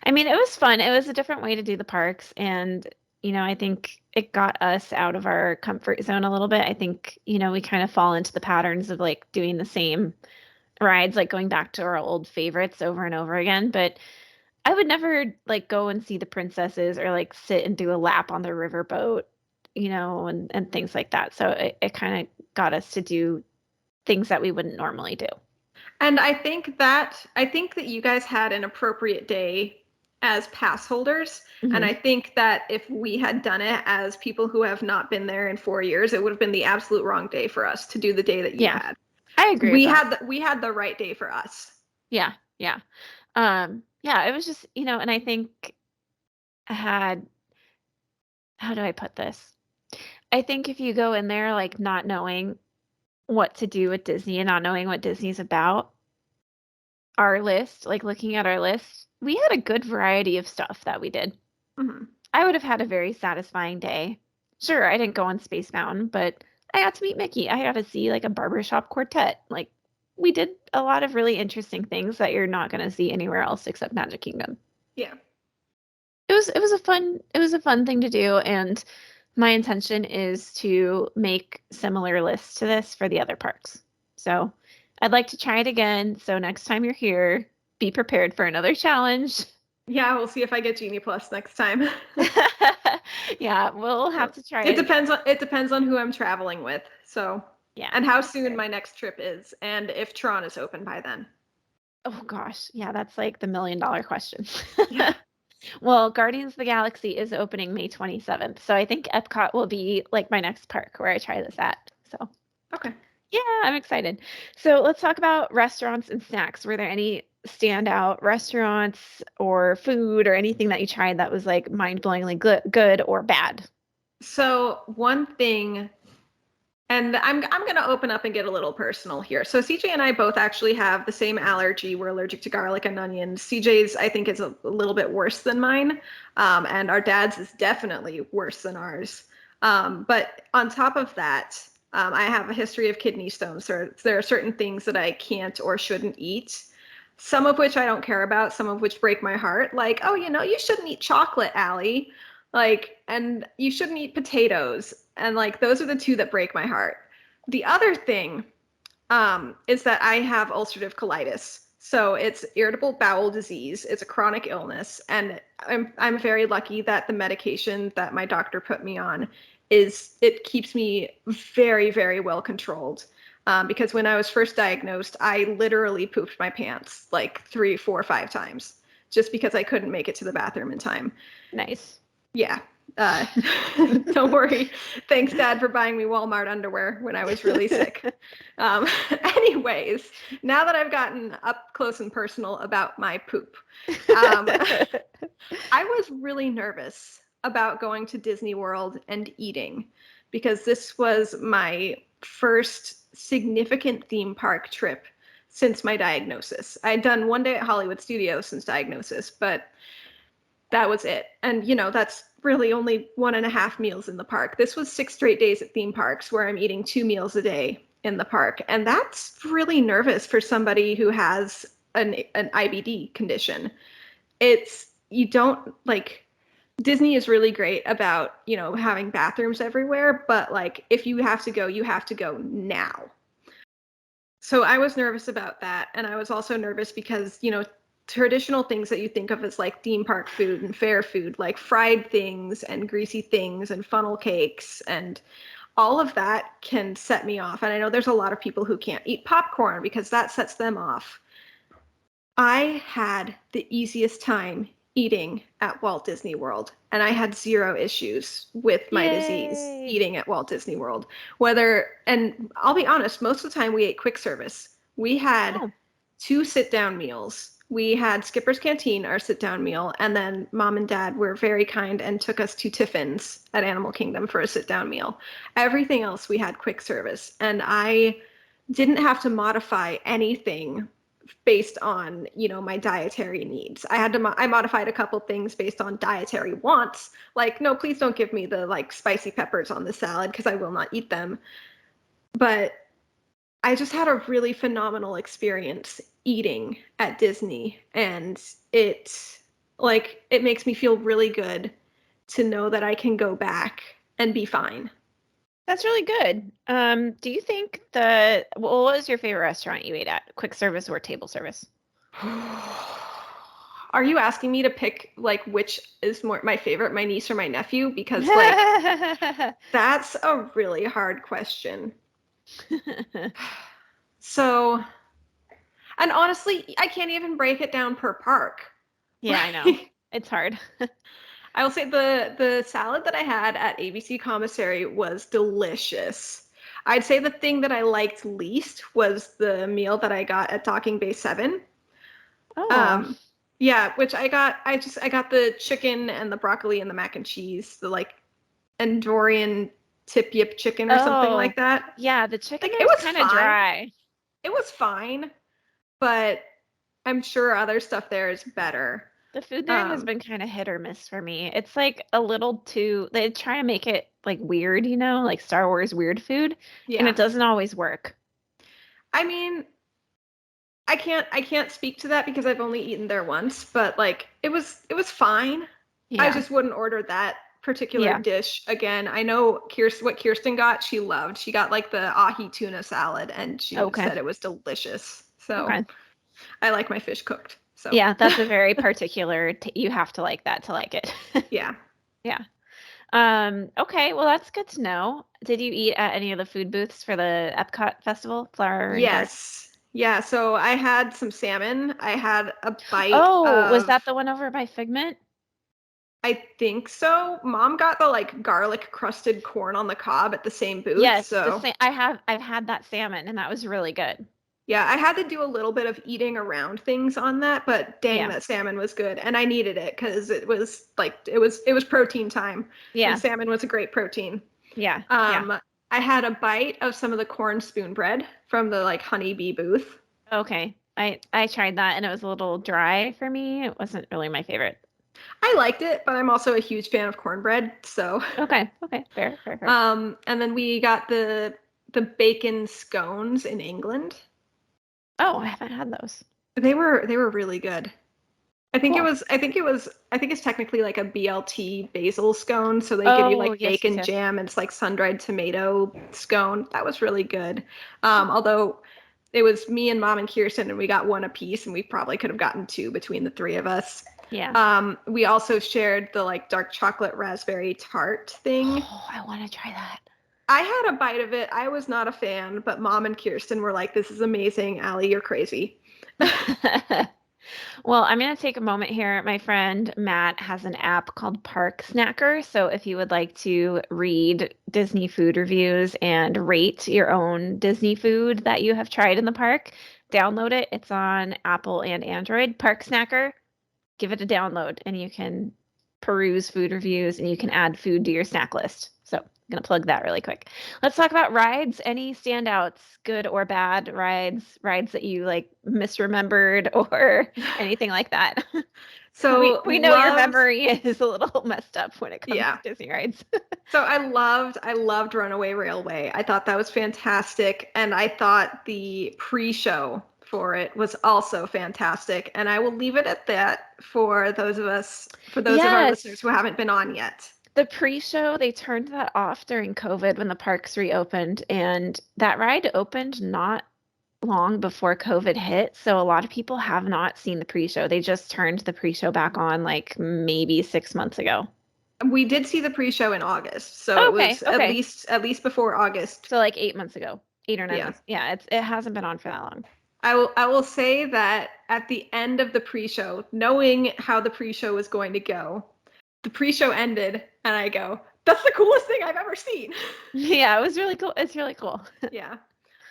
I mean, it was fun. It was a different way to do the parks and I think it got us out of our comfort zone a little bit. I think, we kind of fall into the patterns of like doing the same rides, like going back to our old favorites over and over again, but I would never like go and see the princesses or like sit and do a lap on the riverboat, and things like that. So it kind of got us to do things that we wouldn't normally do. And I think that you guys had an appropriate day as pass holders. And Hmm. I think that if we had done it as people who have not been there in 4 years, it would have been the absolute wrong day for us to do the day that you Yeah, had. I agree with We that. had the right day for us. Yeah, yeah. Yeah, it was just, and I think I had, how do I put this? I think if you go in there like not knowing what to do with Disney and not knowing what Disney's about, our list, like looking at our list, we had a good variety of stuff that we did. Hmm. I would have had a very satisfying day. Sure, I didn't go on Space Mountain, but I got to meet Mickey. I got to see like a barbershop quartet. Like we did a lot of really interesting things that you're not going to see anywhere else except Magic Kingdom. Yeah. It was a fun thing to do, and my intention is to make similar lists to this for the other parks. So I'd like to try it again. So next time you're here, be prepared for another challenge. Yeah, we'll see if I get Genie Plus next time. Yeah, we'll have to try It it again. depends on who I'm traveling with. So, Yeah, and how that's soon fair. my next trip is, and if Tron is open by then. Oh gosh, yeah, that's like the $1 million question. Yeah. Well, Guardians of the Galaxy is opening May 27th, so I think Epcot will be like my next park where I try this at. So Okay. yeah, I'm excited. So let's talk about restaurants and snacks. Were there any standout restaurants or food or anything that you tried that was like mind-blowingly good or bad? So one thing, and I'm gonna open up and get a little personal here. So CJ and I both actually have the same allergy. We're allergic to garlic and onions. CJ's I think is a little bit worse than mine, and our dad's is definitely worse than ours. But on top of that, I have a history of kidney stones. So there are certain things that I can't or shouldn't eat. Some of which I don't care about, some of which break my heart. Like, oh, you shouldn't eat chocolate, Allie. Like, and you shouldn't eat potatoes. And like, those are the two that break my heart. The other thing is that I have ulcerative colitis. So it's irritable bowel disease. It's a chronic illness, and I'm very lucky that the medication that my doctor put me on it keeps me very, very well controlled. Because when I was first diagnosed, I literally pooped my pants like 3, 4, 5 times just because I couldn't make it to the bathroom in time. Nice. Yeah. Uh, don't worry. Thanks, Dad, for buying me Walmart underwear when I was really sick. Anyways, now that I've gotten up close and personal about my poop, um, I was really nervous about going to Disney World and eating because this was my first significant theme park trip since my diagnosis. I'd done one day at Hollywood Studios since diagnosis, but that was it. And, that's really only 1.5 meals in the park. This was 6 straight days at theme parks where I'm eating 2 meals a day in the park. And that's really nervous for somebody who has an IBD condition. You don't like, Disney is really great about, having bathrooms everywhere, but like, if you have to go, you have to go now. So I was nervous about that. And I was also nervous because, traditional things that you think of as like theme park food and fair food, like fried things and greasy things and funnel cakes and all of that can set me off. And I know there's a lot of people who can't eat popcorn because that sets them off. I had the easiest time eating at Walt Disney World, and I had zero issues with my disease Yay. eating at Walt Disney World. And I'll be honest, most of the time we ate quick service. We had Oh, 2 sit-down meals. We had Skipper's Canteen, our sit-down meal, and then mom and dad were very kind and took us to Tiffin's at Animal Kingdom for a sit-down meal. Everything else we had quick service, and I didn't have to modify anything based on, my dietary needs. I modified a couple things based on dietary wants, like, no, please don't give me the like spicy peppers on the salad because I will not eat them. But I just had a really phenomenal experience eating at Disney, and it makes me feel really good to know that I can go back and be fine. that's really good. Do you think what was your favorite restaurant you ate at? Quick service or table service? Are you asking me to pick like which is more my favorite, my niece or my nephew? Because like that's a really hard question. So, and honestly, I can't even break it down per park. Yeah, I know. Like, It's hard. I will say the salad that I had at ABC Commissary was delicious. I'd say the thing that I liked least was the meal that I got at Docking Bay 7. Oh. Um, yeah, which I got the chicken and the broccoli and the mac and cheese, the like Andorian tip yip chicken or something Oh. like that. Yeah, the chicken Like there is kind of dry. it was fine, but I'm sure other stuff there is better. The food there has Um, been kind of hit or miss for me. It's like a little too, they try to make it like weird, like Star Wars weird food, and it yeah. doesn't always work. I mean, I can't speak to that because I've only eaten there once, but like it was fine. I Yeah. just wouldn't order that particular Yeah. dish again. I know what Kirsten got, she loved. She got like the ahi tuna salad and she Okay. said it was delicious. So, Okay. I like my fish cooked. So, Yeah, that's a very particular, you have to like that to like it. yeah. Yeah. Okay, well that's good to know. Did you eat at any of the food booths for the Epcot Festival, Flower and Garden? Yes. Yeah, so I had some salmon. I had a bite Oh, was of that the one over by Figment? I think so. Mom got the like garlic crusted corn on the cob at the same booth. Yes, the So, same. I've had that salmon and that was really good. yeah, I had to do a little bit of eating around things on that, but dang, Yeah. that salmon was good. And I needed it because it was protein time. And Yeah. salmon was a great protein. Yeah. Yeah. Um, I had a bite of some of the corn spoon bread from the like honeybee booth. Okay. I tried that and it was a little dry for me. It wasn't really my favorite. I liked it, but I'm also a huge fan of cornbread, so Okay. Okay. Fair, fair, fair. and then we got the bacon scones in England. Oh, I haven't had those. They were really good. Cool. I think it's technically like a BLT basil scone, so they give you Oh, like yes, yes, bacon yes. jam and it's like sun-dried tomato scone. That was really good. Although it was me and mom and Kirsten and we got one apiece and we probably could have gotten two between the three of us. Yeah. We also shared the like dark chocolate raspberry tart thing. Oh, I want to try that. I had a bite of it. I was not a fan, but mom and Kirsten were like, "This is amazing, Allie, you're crazy." Well, I'm going to take a moment here. My friend Matt has an app called Park Snacker. So if you would like to read Disney food reviews and rate your own Disney food that you have tried in the park, download it. It's on Apple and Android. Park Snacker, give it a download and you can peruse food reviews and you can add food to your snack list. So I'm going to plug that really quick. Let's talk about rides. Any standouts, good or bad rides that you like misremembered or anything like that? We So we know your loved, memory is a little messed up when it comes yeah. to Disney rides. So I loved Runaway Railway. I thought that was fantastic, and I thought the pre-show for it was also fantastic. And I will leave it at that for those of our listeners Yes. who haven't been on yet. The pre-show, they turned that off during COVID when the parks reopened, and that ride opened not long before COVID hit. So a lot of people have not seen the pre-show. They just turned the pre-show back on like maybe 6 months ago. We did see the pre-show in August, so it Okay, was at okay. least at least before August. So like 8 months ago, 8 or 9 Yeah. months. Yeah, it hasn't been on for that long. I will say that at the end of the pre-show, knowing how the pre-show was going to go, the pre-show ended and I go, that's the coolest thing I've ever seen. Yeah, it was really cool. It's really cool. Yeah.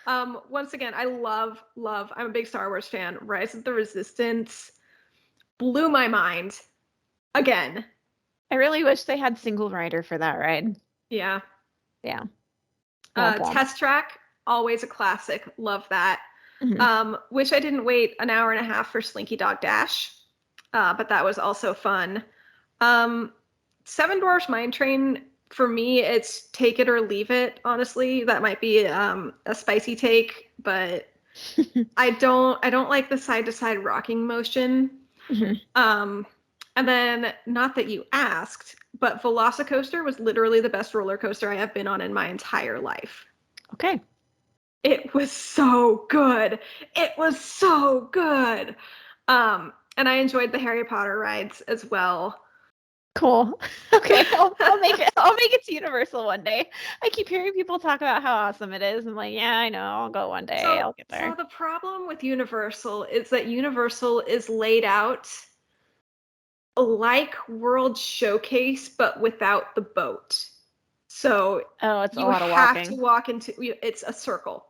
Once again, I love, I'm a big Star Wars fan. Rise of the Resistance blew my mind again. I really wish they had single rider for that ride. Yeah. Yeah. Womp womp. Test Track, always a classic. Love that. Mhm. Wish I didn't wait an hour and a half for Slinky Dog Dash, but that was also fun. Seven Dwarfs Mine Train, for me, it's take it or leave it. Honestly, that might be a spicy take, but I don't like the side to side rocking motion. Mhm. And then, not that you asked, but Velocicoaster was literally the best roller coaster I have been on in my entire life. Okay. It was so good. It was so good. And I enjoyed the Harry Potter rides as well. Cool. Okay, I'll make it. I'll make it to Universal one day. I keep hearing people talk about how awesome it is. I'm like, yeah, I know. I'll go one day. So, I'll get so there. the problem with Universal is that Universal is laid out like World Showcase, but without the boat. So Oh, it's a you lot of have to walking. walk into it's a circle.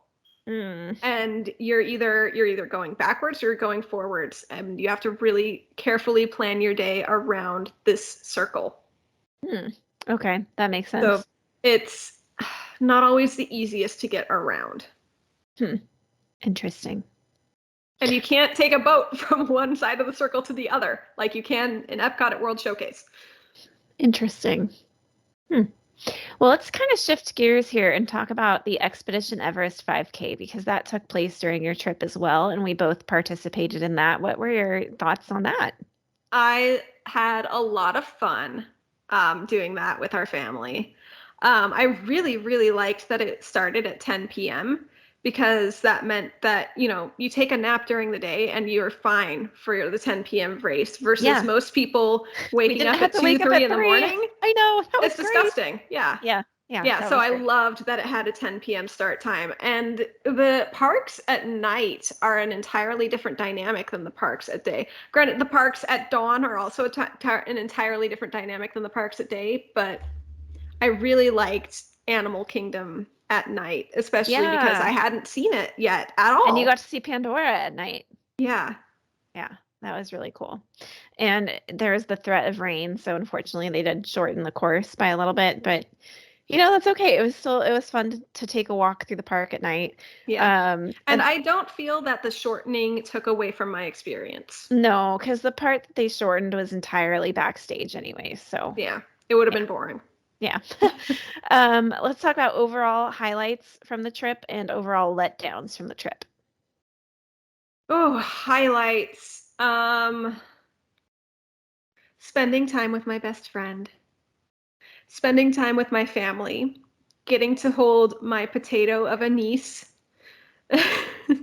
Mm. And you're either going backwards or you're going forwards, and you have to really carefully plan your day around this circle. Hmm. Okay, that makes So sense. it's not always the easiest to get around. Hmm. Interesting. And you can't take a boat from one side of the circle to the other like you can in Epcot at World Showcase. Interesting. Hmm. Well, let's kind of shift gears here and talk about the Expedition Everest 5K because that took place during your trip as well, and we both participated in that. What were your thoughts on that? I had a lot of fun doing that with our family. I really, really liked that it started at 10 p.m. because that meant that, you take a nap during the day and you're fine for the 10 p.m. race versus Yeah, most people we waking didn't up have at to 2, wake up 3 at in the 3. morning. I know, that was It's great. disgusting. Yeah. Yeah, Yeah, that so was I great. loved that it had a 10 p.m. start time. And the parks at night are an entirely different dynamic than the parks at day. Granted, the parks at dawn are also an entirely different dynamic than the parks at day, but I really liked Animal Kingdom at night, especially because I Yeah, hadn't seen it yet at and you got all. to see Pandora at night. Yeah. Yeah, that was really cool. And there was the threat of rain, so unfortunately they did shorten the course by a little bit, but that's okay. It was fun to take a walk through the park at night. Yeah. And And I don't feel that the shortening took away from my experience. no, because the part that they shortened was entirely backstage anyway, so Yeah. It would have yeah, been boring. yeah. Let's talk about overall highlights from the trip and overall letdowns from the trip. Oh, highlights. Spending time with my best friend, spending time with my family, getting to hold my potato of a niece.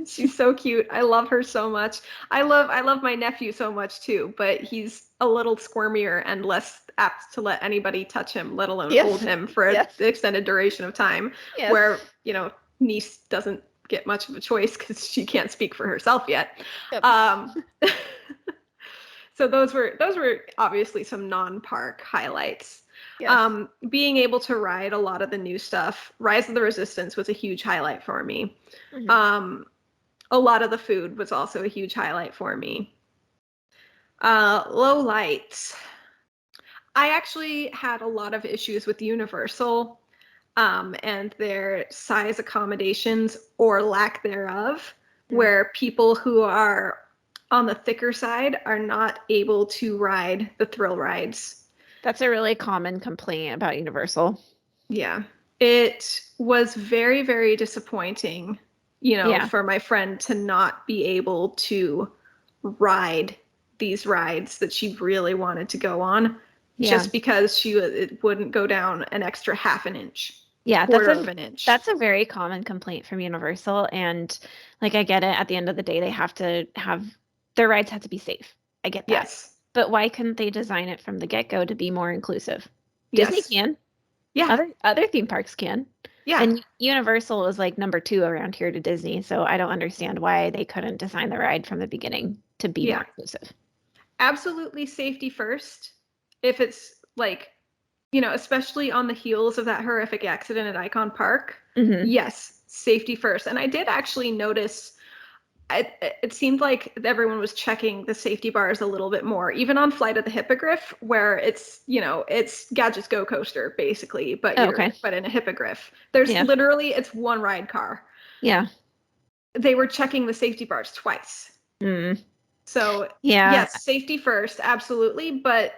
She's so cute. I love her so much. I love my nephew so much too, but he's a little squirmier and less apt to let anybody touch him, let alone hold Yes, him for an yes, extended duration of time, yes, where, niece doesn't get much of a choice because she can't speak for herself yet. yep, Um, so those were obviously some non-park highlights. yes. Being able to ride a lot of the new stuff, Rise of the Resistance was a huge highlight for me. Mhm. Um, a lot of the food was also a huge highlight for me. Low lights. I actually had a lot of issues with Universal and their size accommodations or lack thereof, Mm. where people who are on the thicker side are not able to ride the thrill rides. That's a really common complaint about Universal. Yeah. It was very, very disappointing, Yeah, for my friend to not be able to ride these rides that she really wanted to go on yeah, just because it wouldn't go down an extra half an inch, yeah. That's quarter a of an inch. that's a very common complaint from Universal, and like I get it. At the end of the day, they have to have their rides have to be safe. I get that, Yes. but why couldn't they design it from the get-go to be more inclusive? Disney Yes. can. Yeah. Other theme parks can. Yeah. And Universal was like number two around here to Disney, so I don't understand why they couldn't design the ride from the beginning to be more Yeah. inclusive. Absolutely safety first. If it's like, especially on the heels of that horrific accident at Icon Park, Hmm. yes, safety first. And I did actually notice it seemed like everyone was checking the safety bars a little bit more, even on Flight of the Hippogriff, where it's Gadget's Go Coaster basically, but Oh, okay. in a hippogriff. There's Yeah. literally it's one ride car. Yeah. They were checking the safety bars twice. Mm. So Yeah. yes, safety first, absolutely, but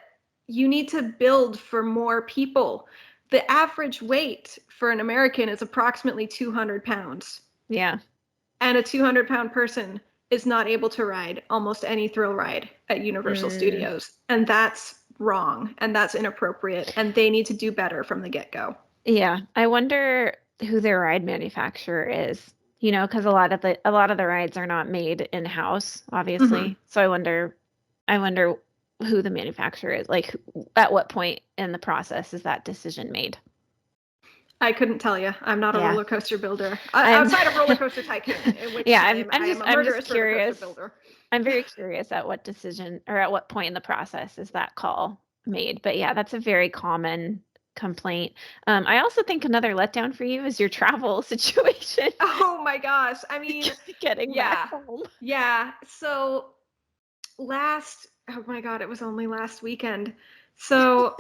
you need to build for more people. The average weight for an American is approximately 200 pounds. Yeah. And a 200-pound person is not able to ride almost any thrill ride at Universal Mm. Studios. And that's wrong and that's inappropriate. And they need to do better from the get-go. Yeah. I wonder who their ride manufacturer is. Because a lot of the rides are not made in-house, Mm-hmm. obviously. So I wonder who the manufacturer is. Like, at what point in the process is that decision made? I couldn't tell you. I'm not a Yeah. roller coaster builder. I'm Outside of Roller Coaster Tycoon, in which yeah, I am a I'm just murderous roller coaster curious. builder. I'm very curious at what decision or at what point in the process is that call made. But yeah, that's a very common complaint. I also think another letdown for you is your travel situation. Oh my gosh. I mean, Getting back yeah. home. Yeah. So oh my God, it was only last weekend. So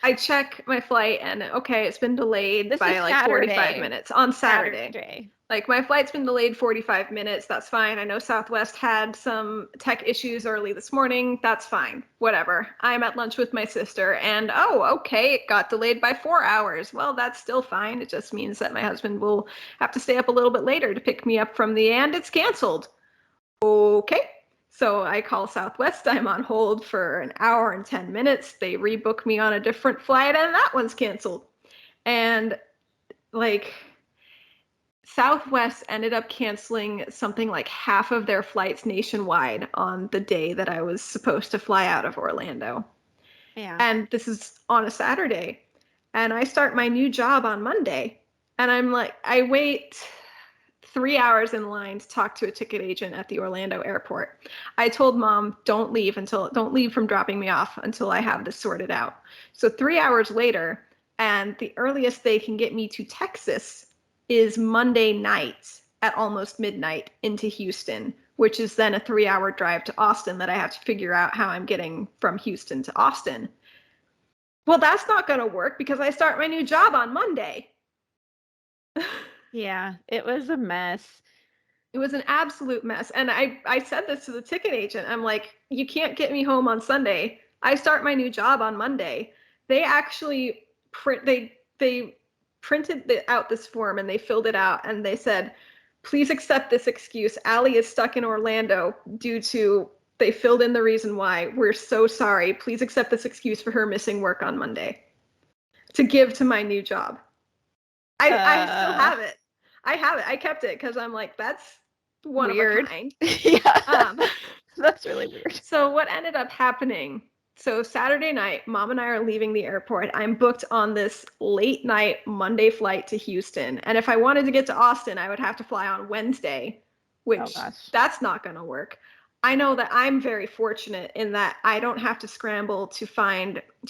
I check my flight and okay, it's been delayed This is by like 45 Saturday. minutes on Saturday. Saturday. Like my flight's been delayed 45 minutes. That's fine. I know Southwest had some tech issues early this morning. That's fine. Whatever. I'm at lunch with my sister and oh, okay, it got delayed by 4 hours. Well, that's still fine. It just means that my husband will have to stay up a little bit later to pick me up from the and it's canceled. Okay. So I call Southwest. I'm on hold for an hour and 10 minutes. They rebook me on a different flight, and that one's canceled. And like Southwest ended up canceling something like half of their flights nationwide on the day that I was supposed to fly out of Orlando. Yeah. And this is on a Saturday. And I start my new job on Monday. And I'm like, I wait 3 hours in line to talk to a ticket agent at the Orlando airport. I told mom, don't leave from dropping me off until I have this sorted out. So 3 hours later, and the earliest they can get me to Texas is Monday night at almost midnight into Houston, which is then a 3 hour drive to Austin that I have to figure out how I'm getting from Houston to Austin. Well, that's not going to work because I start my new job on Monday. Yeah. It was a mess. It was an absolute mess. And I said this to the ticket agent. I'm like, you can't get me home on Sunday. I start my new job on Monday. They actually they printed out this form and they filled it out and they said, please accept this excuse. Alli is stuck in Orlando due to they filled in the reason why. We're so sorry. Please accept this excuse for her missing work on Monday to give to my new job. I still Uh, have it. I have it. I kept it because I'm like, that's one of a Weird. kind. Yeah. Um, That's really weird. so what ended up happening? So Saturday night, mom and I are leaving the airport. I'm booked on this late night Monday flight to Houston. And if I wanted to get to Austin, I would have to fly on Wednesday, Oh which gosh. that's not going to work. I know that I'm very fortunate in that I don't have to scramble to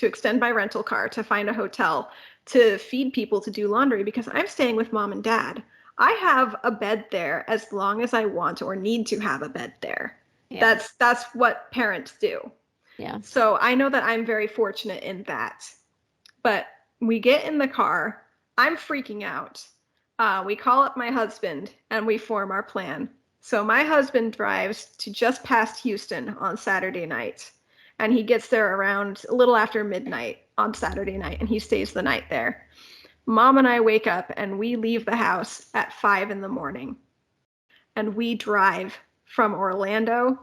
extend my rental car, to find a hotel, to feed people, to do laundry because I'm staying with mom and dad. I have a bed there as long as I want or need to have a bed there. Yeah. That's what parents do. Yeah. So I know that I'm very fortunate in that. But we get in the car. I'm freaking out. We call up my husband and we form our plan. So my husband drives to just past Houston on Saturday night. And he gets there around a little after midnight on Saturday night and he stays the night there. Mom and I wake up and we leave the house at 5 in the morning. And we drive from Orlando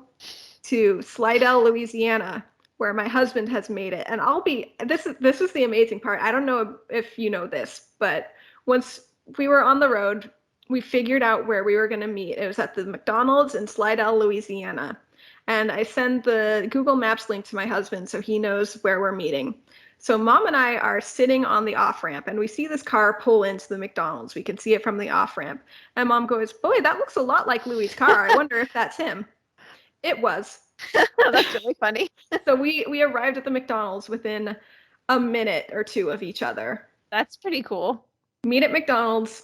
to Slidell, Louisiana, where my husband has made it. And this is the amazing part. I don't know if you know this, but once we were on the road, we figured out where we were going to meet. It was at the McDonald's in Slidell, Louisiana. And I send the Google Maps link to my husband so he knows where we're meeting. So Mom and I are sitting on the off-ramp and we see this car pull into the McDonald's. We can see it from the off-ramp. And Mom goes, "Boy, that looks a lot like Louie's car. I wonder if that's him." It was. That's really funny. So we arrived at the McDonald's within a minute or two of each other. That's pretty cool. Meet at McDonald's.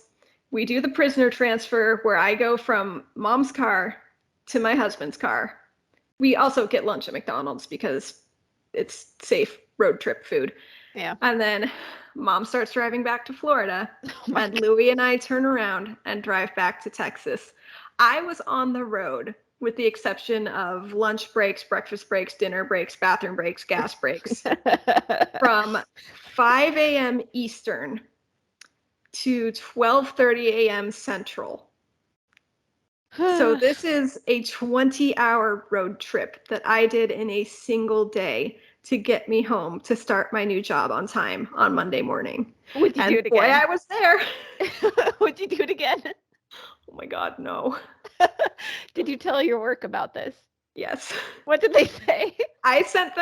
We do the prisoner transfer where I go from Mom's car to my husband's car. We also get lunch at McDonald's because it's safe road trip food. Yeah. And then Mom starts driving back to Florida, Oh and God. Louie and I turn around and drive back to Texas. I was on the road with the exception of lunch breaks, breakfast breaks, dinner breaks, bathroom breaks, gas breaks from 5 a.m. Eastern to 12:30 a.m. Central. So this is a 20-hour road trip that I did in a single day to get me home to start my new job on time on Monday morning. Would you And do it boy, again? I was there. Would you do it again? Oh my God, no. Did you tell your work about this? Yes. What did they say? I sent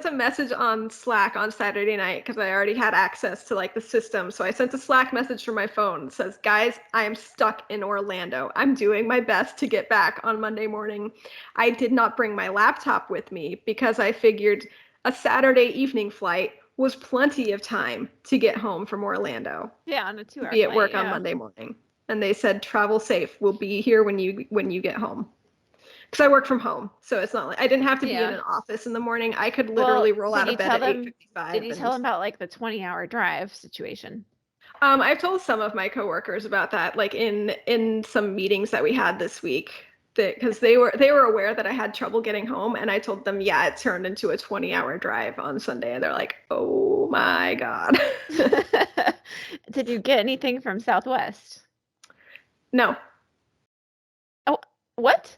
a message on Slack on Saturday night because I already had access to like the system. So I sent a Slack message from my phone that says, "Guys, I am stuck in Orlando. I'm doing my best to get back on Monday morning. I did not bring my laptop with me because I figured a Saturday evening flight was plenty of time to get home from Orlando Yeah, on a to 2-hour be at flight. work on Yeah. Monday morning." And they said, "Travel safe. We'll be here when you get home." Because I work from home, so it's not like I didn't have to be in Yeah. an office in the morning. I could Well, literally roll did out you of bed tell at them? Did 8:55 you tell and them about like the 20-hour drive situation? I've told some of my coworkers about that, like in some meetings that we had this week, because they were aware that I had trouble getting home, and I told them, yeah, it turned into a 20-hour drive on Sunday, and they're like, "Oh my God." Did you get anything from Southwest? No. Oh, what?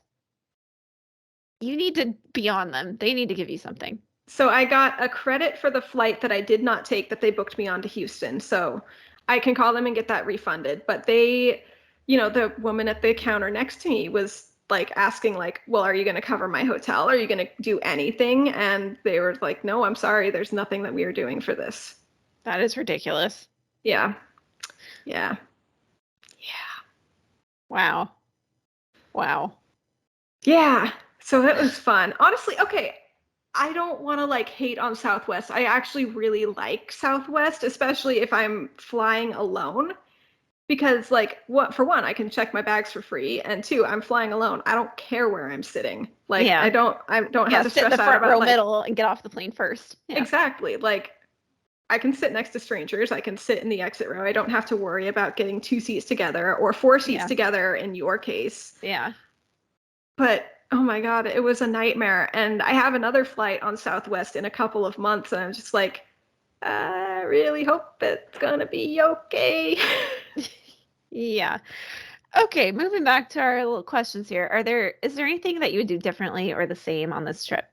You need to be on them. They need to give you something. So I got a credit for the flight that I did not take that they booked me on to Houston. So I can call them and get that refunded. But they, the woman at the counter next to me was like asking like, "Well, are you going to cover my hotel? Are you going to do anything?" And they were like, "No, I'm sorry. There's nothing that we are doing for this." That is ridiculous. Yeah. Yeah. Yeah. Wow. Wow. Yeah. So that was fun. Honestly, okay, I don't want to like hate on Southwest. I actually really like Southwest, especially if I'm flying alone. Because like what for one, I can check my bags for free, and two, I'm flying alone. I don't care where I'm sitting. Like Yeah. I don't have Yeah, to sit in the stress out front about row like middle and get off the plane first. Yeah. exactly. Like I can sit next to strangers. I can sit in the exit row. I don't have to worry about getting two seats together or four seats Yeah. together in your case. Yeah. But oh my God, it was a nightmare. And I have another flight on Southwest in a couple of months, and I'm just like, I really hope it's gonna be okay. Yeah. Okay, moving back to our little questions here. Is there anything that you would do differently or the same on this trip?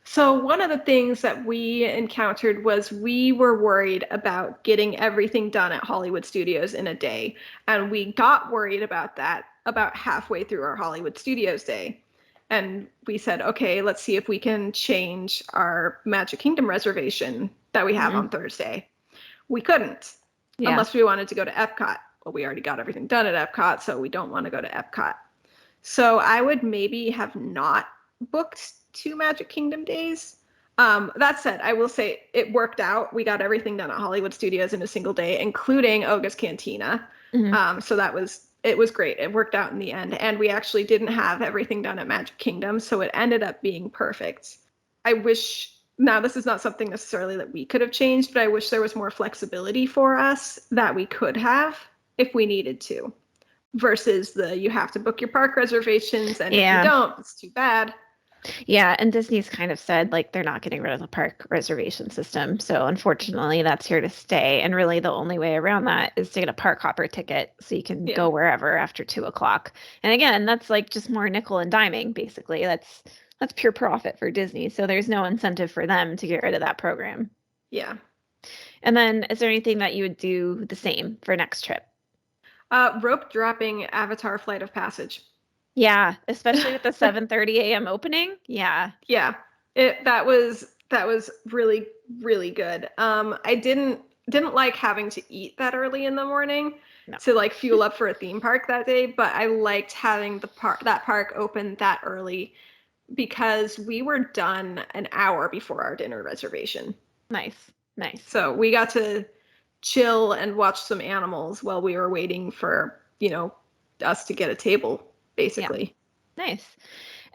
So one of the things that we encountered was we were worried about getting everything done at Hollywood Studios in a day. And we got worried about that about halfway through our Hollywood Studios day. And we said, okay, let's see if we can change our Magic Kingdom reservation that we have Hmm. on Thursday. We couldn't, Yeah. unless we wanted to go to Epcot. Well, we already got everything done at Epcot, so we don't want to go to Epcot. So I would maybe have not booked 2 Magic Kingdom days. That said, I will say it worked out. We got everything done at Hollywood Studios in a single day, including Oga's Cantina. Hmm. So it was great. It worked out in the end, and we actually didn't have everything done at Magic Kingdom, so it ended up being perfect. I wish now this is not something necessarily that we could have changed, but I wish there was more flexibility for us that we could have if we needed to versus the you have to book your park reservations, and if you Yeah. don't, it's too bad. Yeah, and Disney's kind of said like they're not getting rid of the park reservation system. So unfortunately, that's here to stay. And really, the only way around that is to get a park hopper ticket so you can Yeah. go wherever after 2 o'clock. And again, that's like just more nickel and diming, basically. That's pure profit for Disney. So there's no incentive for them to get rid of that program. Yeah. And then, is there anything that you would do the same for next trip? Rope dropping Avatar Flight of Passage. Yeah, especially with the 7:30 a.m. opening. Yeah. Yeah. That was That was really, really good. I didn't like having to eat that early in the morning No. to like fuel up for a theme park that day, but I liked having that park open that early because we were done an hour before our dinner reservation. Nice. Nice. So we got to chill and watch some animals while we were waiting for, us to get a table, Yeah. basically. Nice.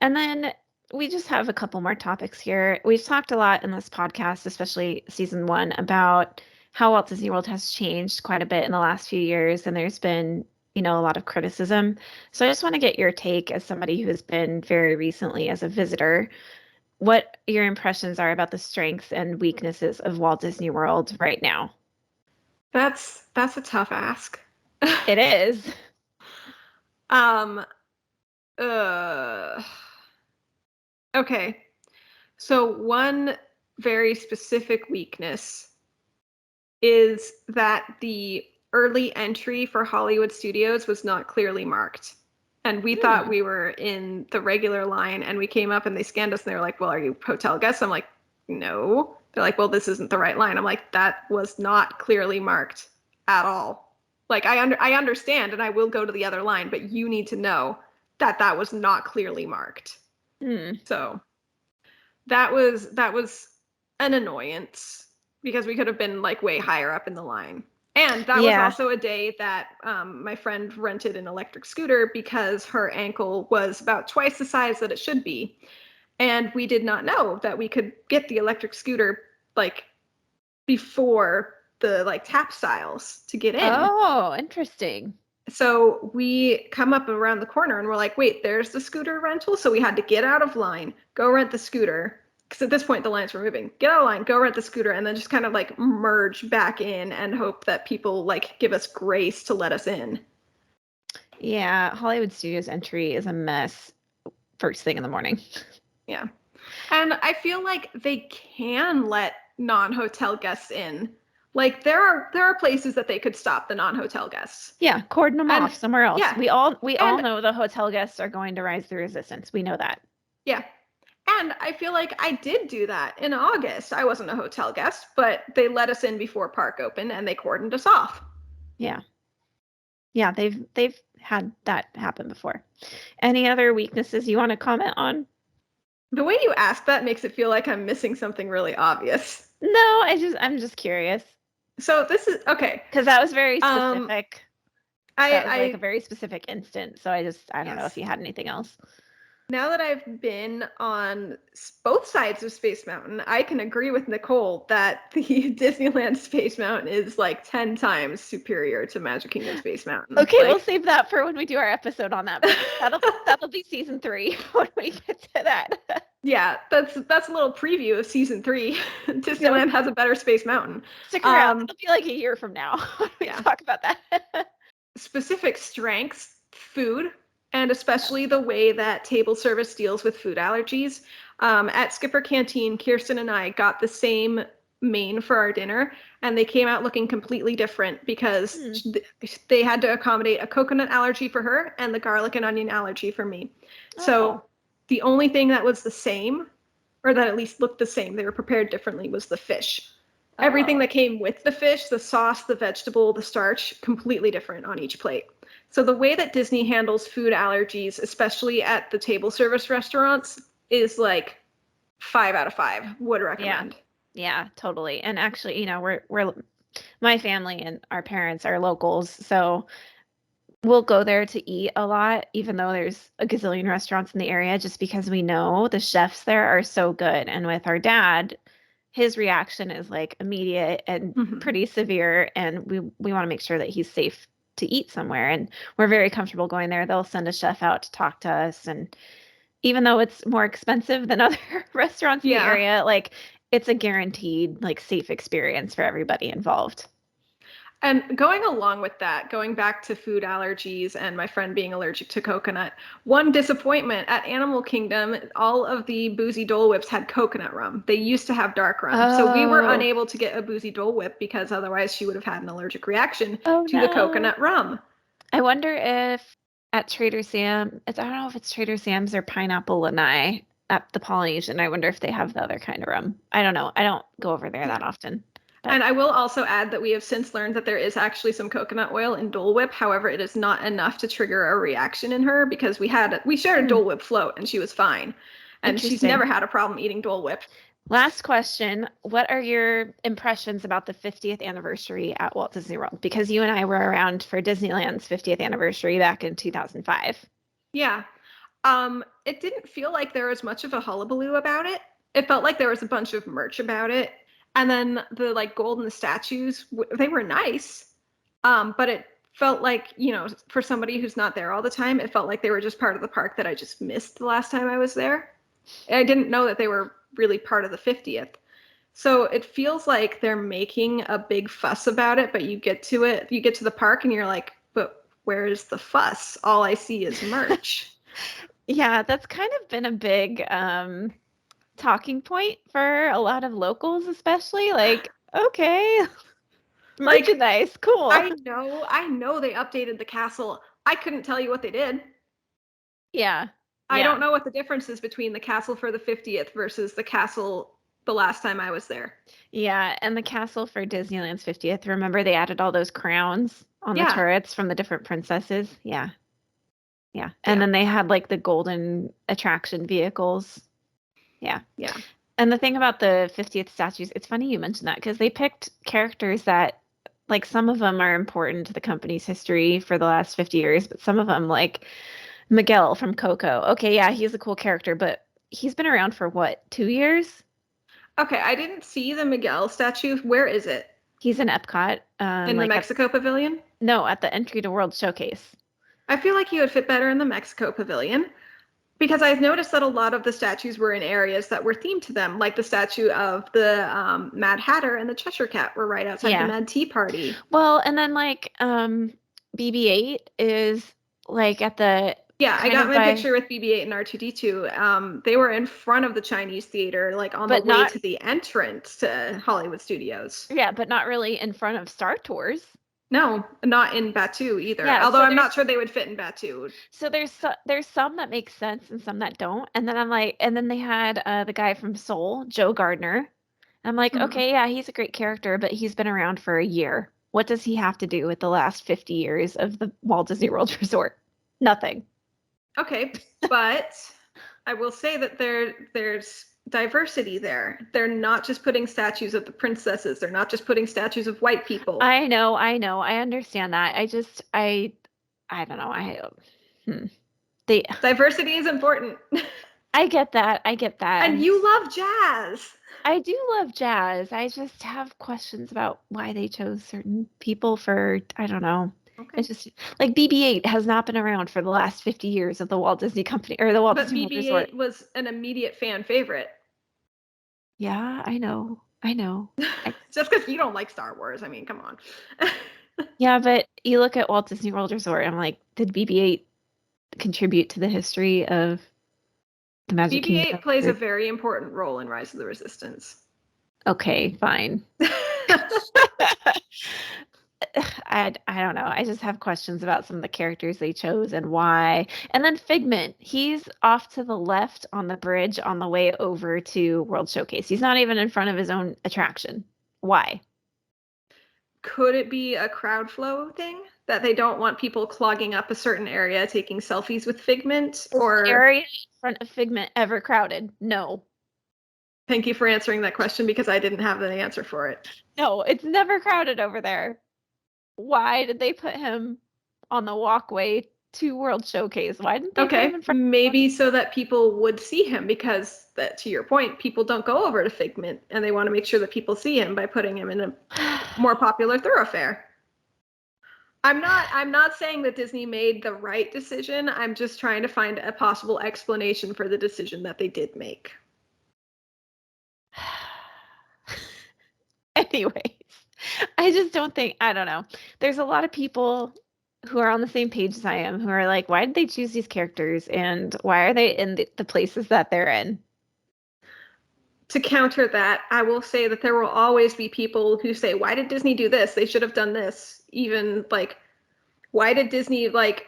And then we just have a couple more topics here. We've talked a lot in this podcast, especially season 1, about how Walt Disney World has changed quite a bit in the last few years, and there's been, a lot of criticism. So I just want to get your take as somebody who has been very recently as a visitor, what your impressions are about the strengths and weaknesses of Walt Disney World right now. That's a tough ask. It is. Um, uh, okay. So one very specific weakness is that the early entry for Hollywood Studios was not clearly marked. And we thought Hmm. we were in the regular line, and we came up and they scanned us and they were like, "Well, are you hotel guests?" I'm like, "No." They're like, "Well, this isn't the right line." I'm like, "That was not clearly marked at all." Like I understand and I will go to the other line, but you need to know that that was not clearly marked. Hmm. So that was an annoyance because we could have been like way higher up in the line. And that was Yeah. also a day that my friend rented an electric scooter because her ankle was about twice the size that it should be. And we did not know that we could get the electric scooter like before the like tap styles to get in. Oh, interesting. So we come up around the corner and we're like, wait, there's the scooter rental. So we had to get out of line, go rent the scooter. Because at this point, the lines were moving. Get out of line, go rent the scooter, and then just kind of like merge back in and hope that people like give us grace to let us in. Yeah, Hollywood Studios entry is a mess first thing in the morning. Yeah. And I feel like they can let non-hotel guests in. Like there are places that they could stop the non-hotel guests. Yeah, cordon them And off somewhere else. yeah. We all And know the hotel guests are going to rise the resistance. We know that. yeah. And I feel like I did do that in August. I wasn't a hotel guest, but they let us in before park opened and they cordoned us off. Yeah. Yeah, they've had that happen before. Any other weaknesses you want to comment on? The way you ask that makes it feel like I'm missing something really obvious. No, I'm just curious So this is okay. because that was very Um, specific. That was like a I very specific instant. So I don't know if yes. you had anything else. Now that I've been on both sides of Space Mountain, I can agree with Nicole that the Disneyland Space Mountain is like 10 times superior to Magic Kingdom Space Mountain. Okay, we'll Like, save that for when we do our episode on that. But that'll be season 3 when we get to that. yeah, that's a little preview of season 3. So Disneyland has a better Space Mountain. stick around. Um, It'll be like a year from now when we yeah. talk about that. Specific strengths, food, and especially the way that table service deals with food allergies. At Skipper Canteen, Kirsten and I got the same main for our dinner, and they came out looking completely different because Hmm. they had to accommodate a coconut allergy for her and the garlic and onion allergy for me. Oh, So the only thing that was the same, or that at least looked the same, they were prepared differently, was the fish. Everything oh, that came with the fish, the sauce, the vegetable, the starch, completely different on each plate. So the way that Disney handles food allergies, especially at the table service restaurants, is like 5 out of 5. Would yeah, recommend. yeah, totally. And actually, we're my family and our parents are locals, so we'll go there to eat a lot, even though there's a gazillion restaurants in the area, just because we know the chefs there are so good. And with our dad, his reaction is like immediate and Mm-hmm. pretty severe, and we want to make sure that he's safe to eat somewhere. And we're very comfortable going there. They'll send a chef out to talk to us, and even though it's more expensive than other restaurants in the Yeah. area, like it's a guaranteed like safe experience for everybody involved. And going along with that, going back to food allergies and my friend being allergic to coconut, one disappointment at Animal Kingdom, all of the boozy Dole Whips had coconut rum. They used to have dark rum. So we were Oh, unable to get a boozy Dole Whip because otherwise she would have had an allergic reaction oh to the no. coconut rum. I wonder if at Trader Sam, I don't know if it's Trader Sam's or Pineapple Lanai. at the Polynesian. I wonder if they have the other kind of rum. I don't know. I don't go over there that Yeah. often. But And I will also add that we have since learned that there is actually some coconut oil in Dole Whip. However, it is not enough to trigger a reaction in her because we shared a Dole Whip float and she was fine. And she's interesting. never had a problem eating Dole Whip. Last question. What are your impressions about the 50th anniversary at Walt Disney World? Because you and I were around for Disneyland's 50th anniversary back in 2005. Yeah. It didn't feel like there was much of a hullabaloo about it. It felt like there was a bunch of merch about it. And then the like golden statues, they were nice. But it felt like, for somebody who's not there all the time, it felt like they were just part of the park that I just missed the last time I was there. I didn't know that they were really part of the 50th. So it feels like they're making a big fuss about it, but you get to the park and you're like, but where's the fuss? All I see is merch. Yeah, that's kind of been a big talking point for a lot of locals, especially. Like, okay, Like, merchandise, cool. I know they updated the castle. I couldn't tell you what they did. Yeah, I yeah. don't know what the difference is between the castle for the 50th versus the castle the last time I was there. Yeah, and the castle for Disneyland's 50th. Remember they added all those crowns on the Yeah, turrets from the different princesses? Yeah. Yeah. And yeah, then they had like the golden attraction vehicles. Yeah. yeah. And the thing about the 50th statues, it's funny you mentioned that because they picked characters that like some of them are important to the company's history for the last 50 years, but some of them like Miguel from Coco. Okay, yeah, he's a cool character, but he's been around for what, 2 years? Okay, I didn't see the Miguel statue. Where is it? He's in Epcot, In the like at Mexico Pavilion? no, at the entry to World Showcase. I feel like he would fit better in the Mexico Pavilion because I've noticed that a lot of the statues were in areas that were themed to them, like the statue of the Mad Hatter and the Cheshire Cat were right outside the Yeah. Mad Tea Party. Well, and then like BB-8 is like at the Yeah, I kind got of my by picture with BB-8 and R2-D2. They were in front of the Chinese theater, like on the but way not to the entrance to Hollywood Studios. yeah, but not really in front of Star Tours. No, not in Batu either. Yeah, Although so I'm not sure they would fit in Batu. there's some that make sense and some that don't. And then I'm like, and then they had the guy from Soul, Joe Gardner. I'm like, Mhm. okay, yeah, he's a great character, but he's been around for a year. What does he have to do with the last 50 years of the Walt Disney World Resort? Nothing. Okay, but I will say that there's diversity there. They're not just putting statues of the princesses. They're not just putting statues of white people. I know, I understand that. I don't know. Hmm. They, Diversity is important. I get that. I get that. And you love jazz. I do love jazz. I just have questions about why they chose certain people for, I don't know. Okay. It's just like BB-8 has not been around for the last 50 years of the Walt Disney Company or the Walt But Disney World Resort. BB-8 was an immediate fan favorite. Yeah, I know. I know. I, Just because you don't like Star Wars. I mean, come on. yeah, but you look at Walt Disney World Resort, I'm like, did BB-8 contribute to the history of the Magic BB-8 Kingdom? plays a very important role in Rise of the Resistance. Okay, fine. I don't know. I just have questions about some of the characters they chose and why. And then Figment, he's off to the left on the bridge on the way over to World Showcase. He's not even in front of his own attraction. Why? Could it be a crowd flow thing that they don't want people clogging up a certain area taking selfies with Figment? Is the Or area in front of Figment ever crowded? No. thank you for answering that question because I didn't have the answer for it. No, it's never crowded over there. Why did they put him on the walkway to World Showcase? Why didn't they put him Okay, in front maybe so that people would see him because that, to your point, people don't go over to Figment and they want to make sure that people see him by putting him in a of more popular thoroughfare. I'm not saying that Disney made the right decision. I'm just trying to find a possible explanation for the decision that they did make. Anyways, I just don't think, I don't know. There's a lot of people who are on the same page as I am who are like, why did they choose these characters and why are they in the places that they're in? To counter that, I will say that there will always be people who say, why did Disney do this? They should have done this. Even like, why did Disney like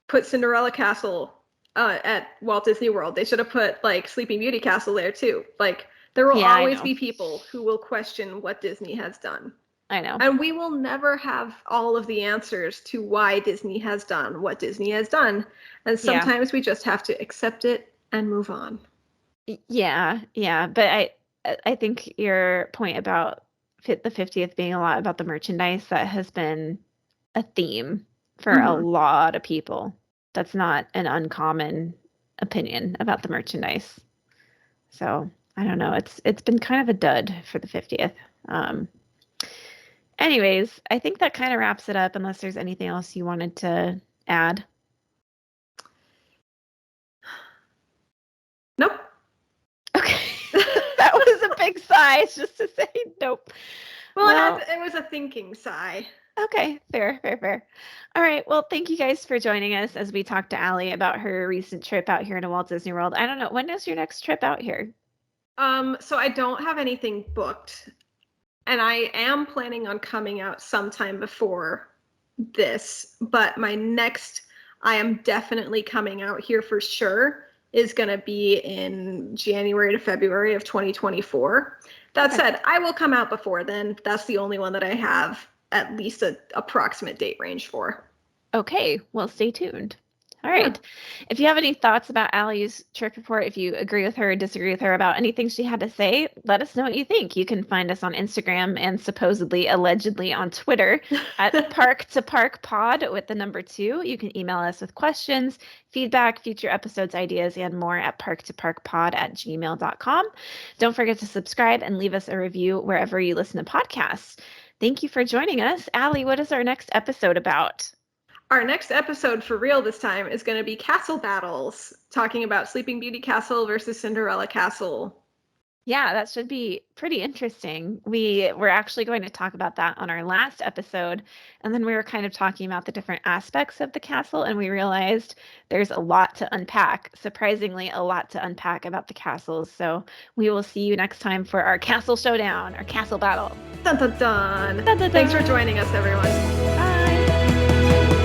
put Cinderella Castle at Walt Disney World. They should have put like Sleeping Beauty Castle there too. Like there will Yeah, I always know. be people who will question what Disney has done. I know. And we will never have all of the answers to why Disney has done what Disney has done. And Yeah. sometimes we just have to accept it and move on. Yeah, yeah, but I think your point about the 50th being a lot about the merchandise, that has been a theme for a Mm-hmm. lot of people. That's not an uncommon opinion about the merchandise. So, I don't know. It's been kind of a dud for the 50th. Um, Anyways, I think that kind of wraps it up unless there's anything else you wanted to add. Nope. Okay. That was a big sigh just to say nope. Well, Well, it was a thinking sigh. okay, fair, fair, fair. All right. Well, thank you guys for joining us as we talked to Allie about her recent trip out here to Walt Disney World. I don't know, when is your next trip out here? So I don't have anything booked, and I am planning on coming out sometime before this, but my next, I am definitely coming out here for sure, is going to be in January to February of 2024. That Okay. said, I will come out before then. That's the only one that I have at least an approximate date range for. Okay. Well, stay tuned. All Yeah. right. If you have any thoughts about Allie's trip report, if you agree with her or disagree with her about anything she had to say, let us know what you think. You can find us on Instagram and supposedly, allegedly on Twitter at Park2Park Pod with the number 2. You can email us with questions, feedback, future episodes, ideas, and more at park2parkpod@gmail.com. Don't forget to subscribe and leave us a review wherever you listen to podcasts. Thank you for joining us. Allie, what is our next episode about? Our next episode for real this time is going to be castle battles, talking about Sleeping Beauty Castle versus Cinderella Castle. Yeah, that should be pretty interesting. We were actually going to talk about that on our last episode, and then we were kind of talking about the different aspects of the castle, and we realized there's a lot to unpack. Surprisingly, a lot to unpack about the castles. So we will see you next time for our castle showdown, our castle battle. Dun dun dun! Dun, dun, Thanks for dun. joining us, everyone. Bye.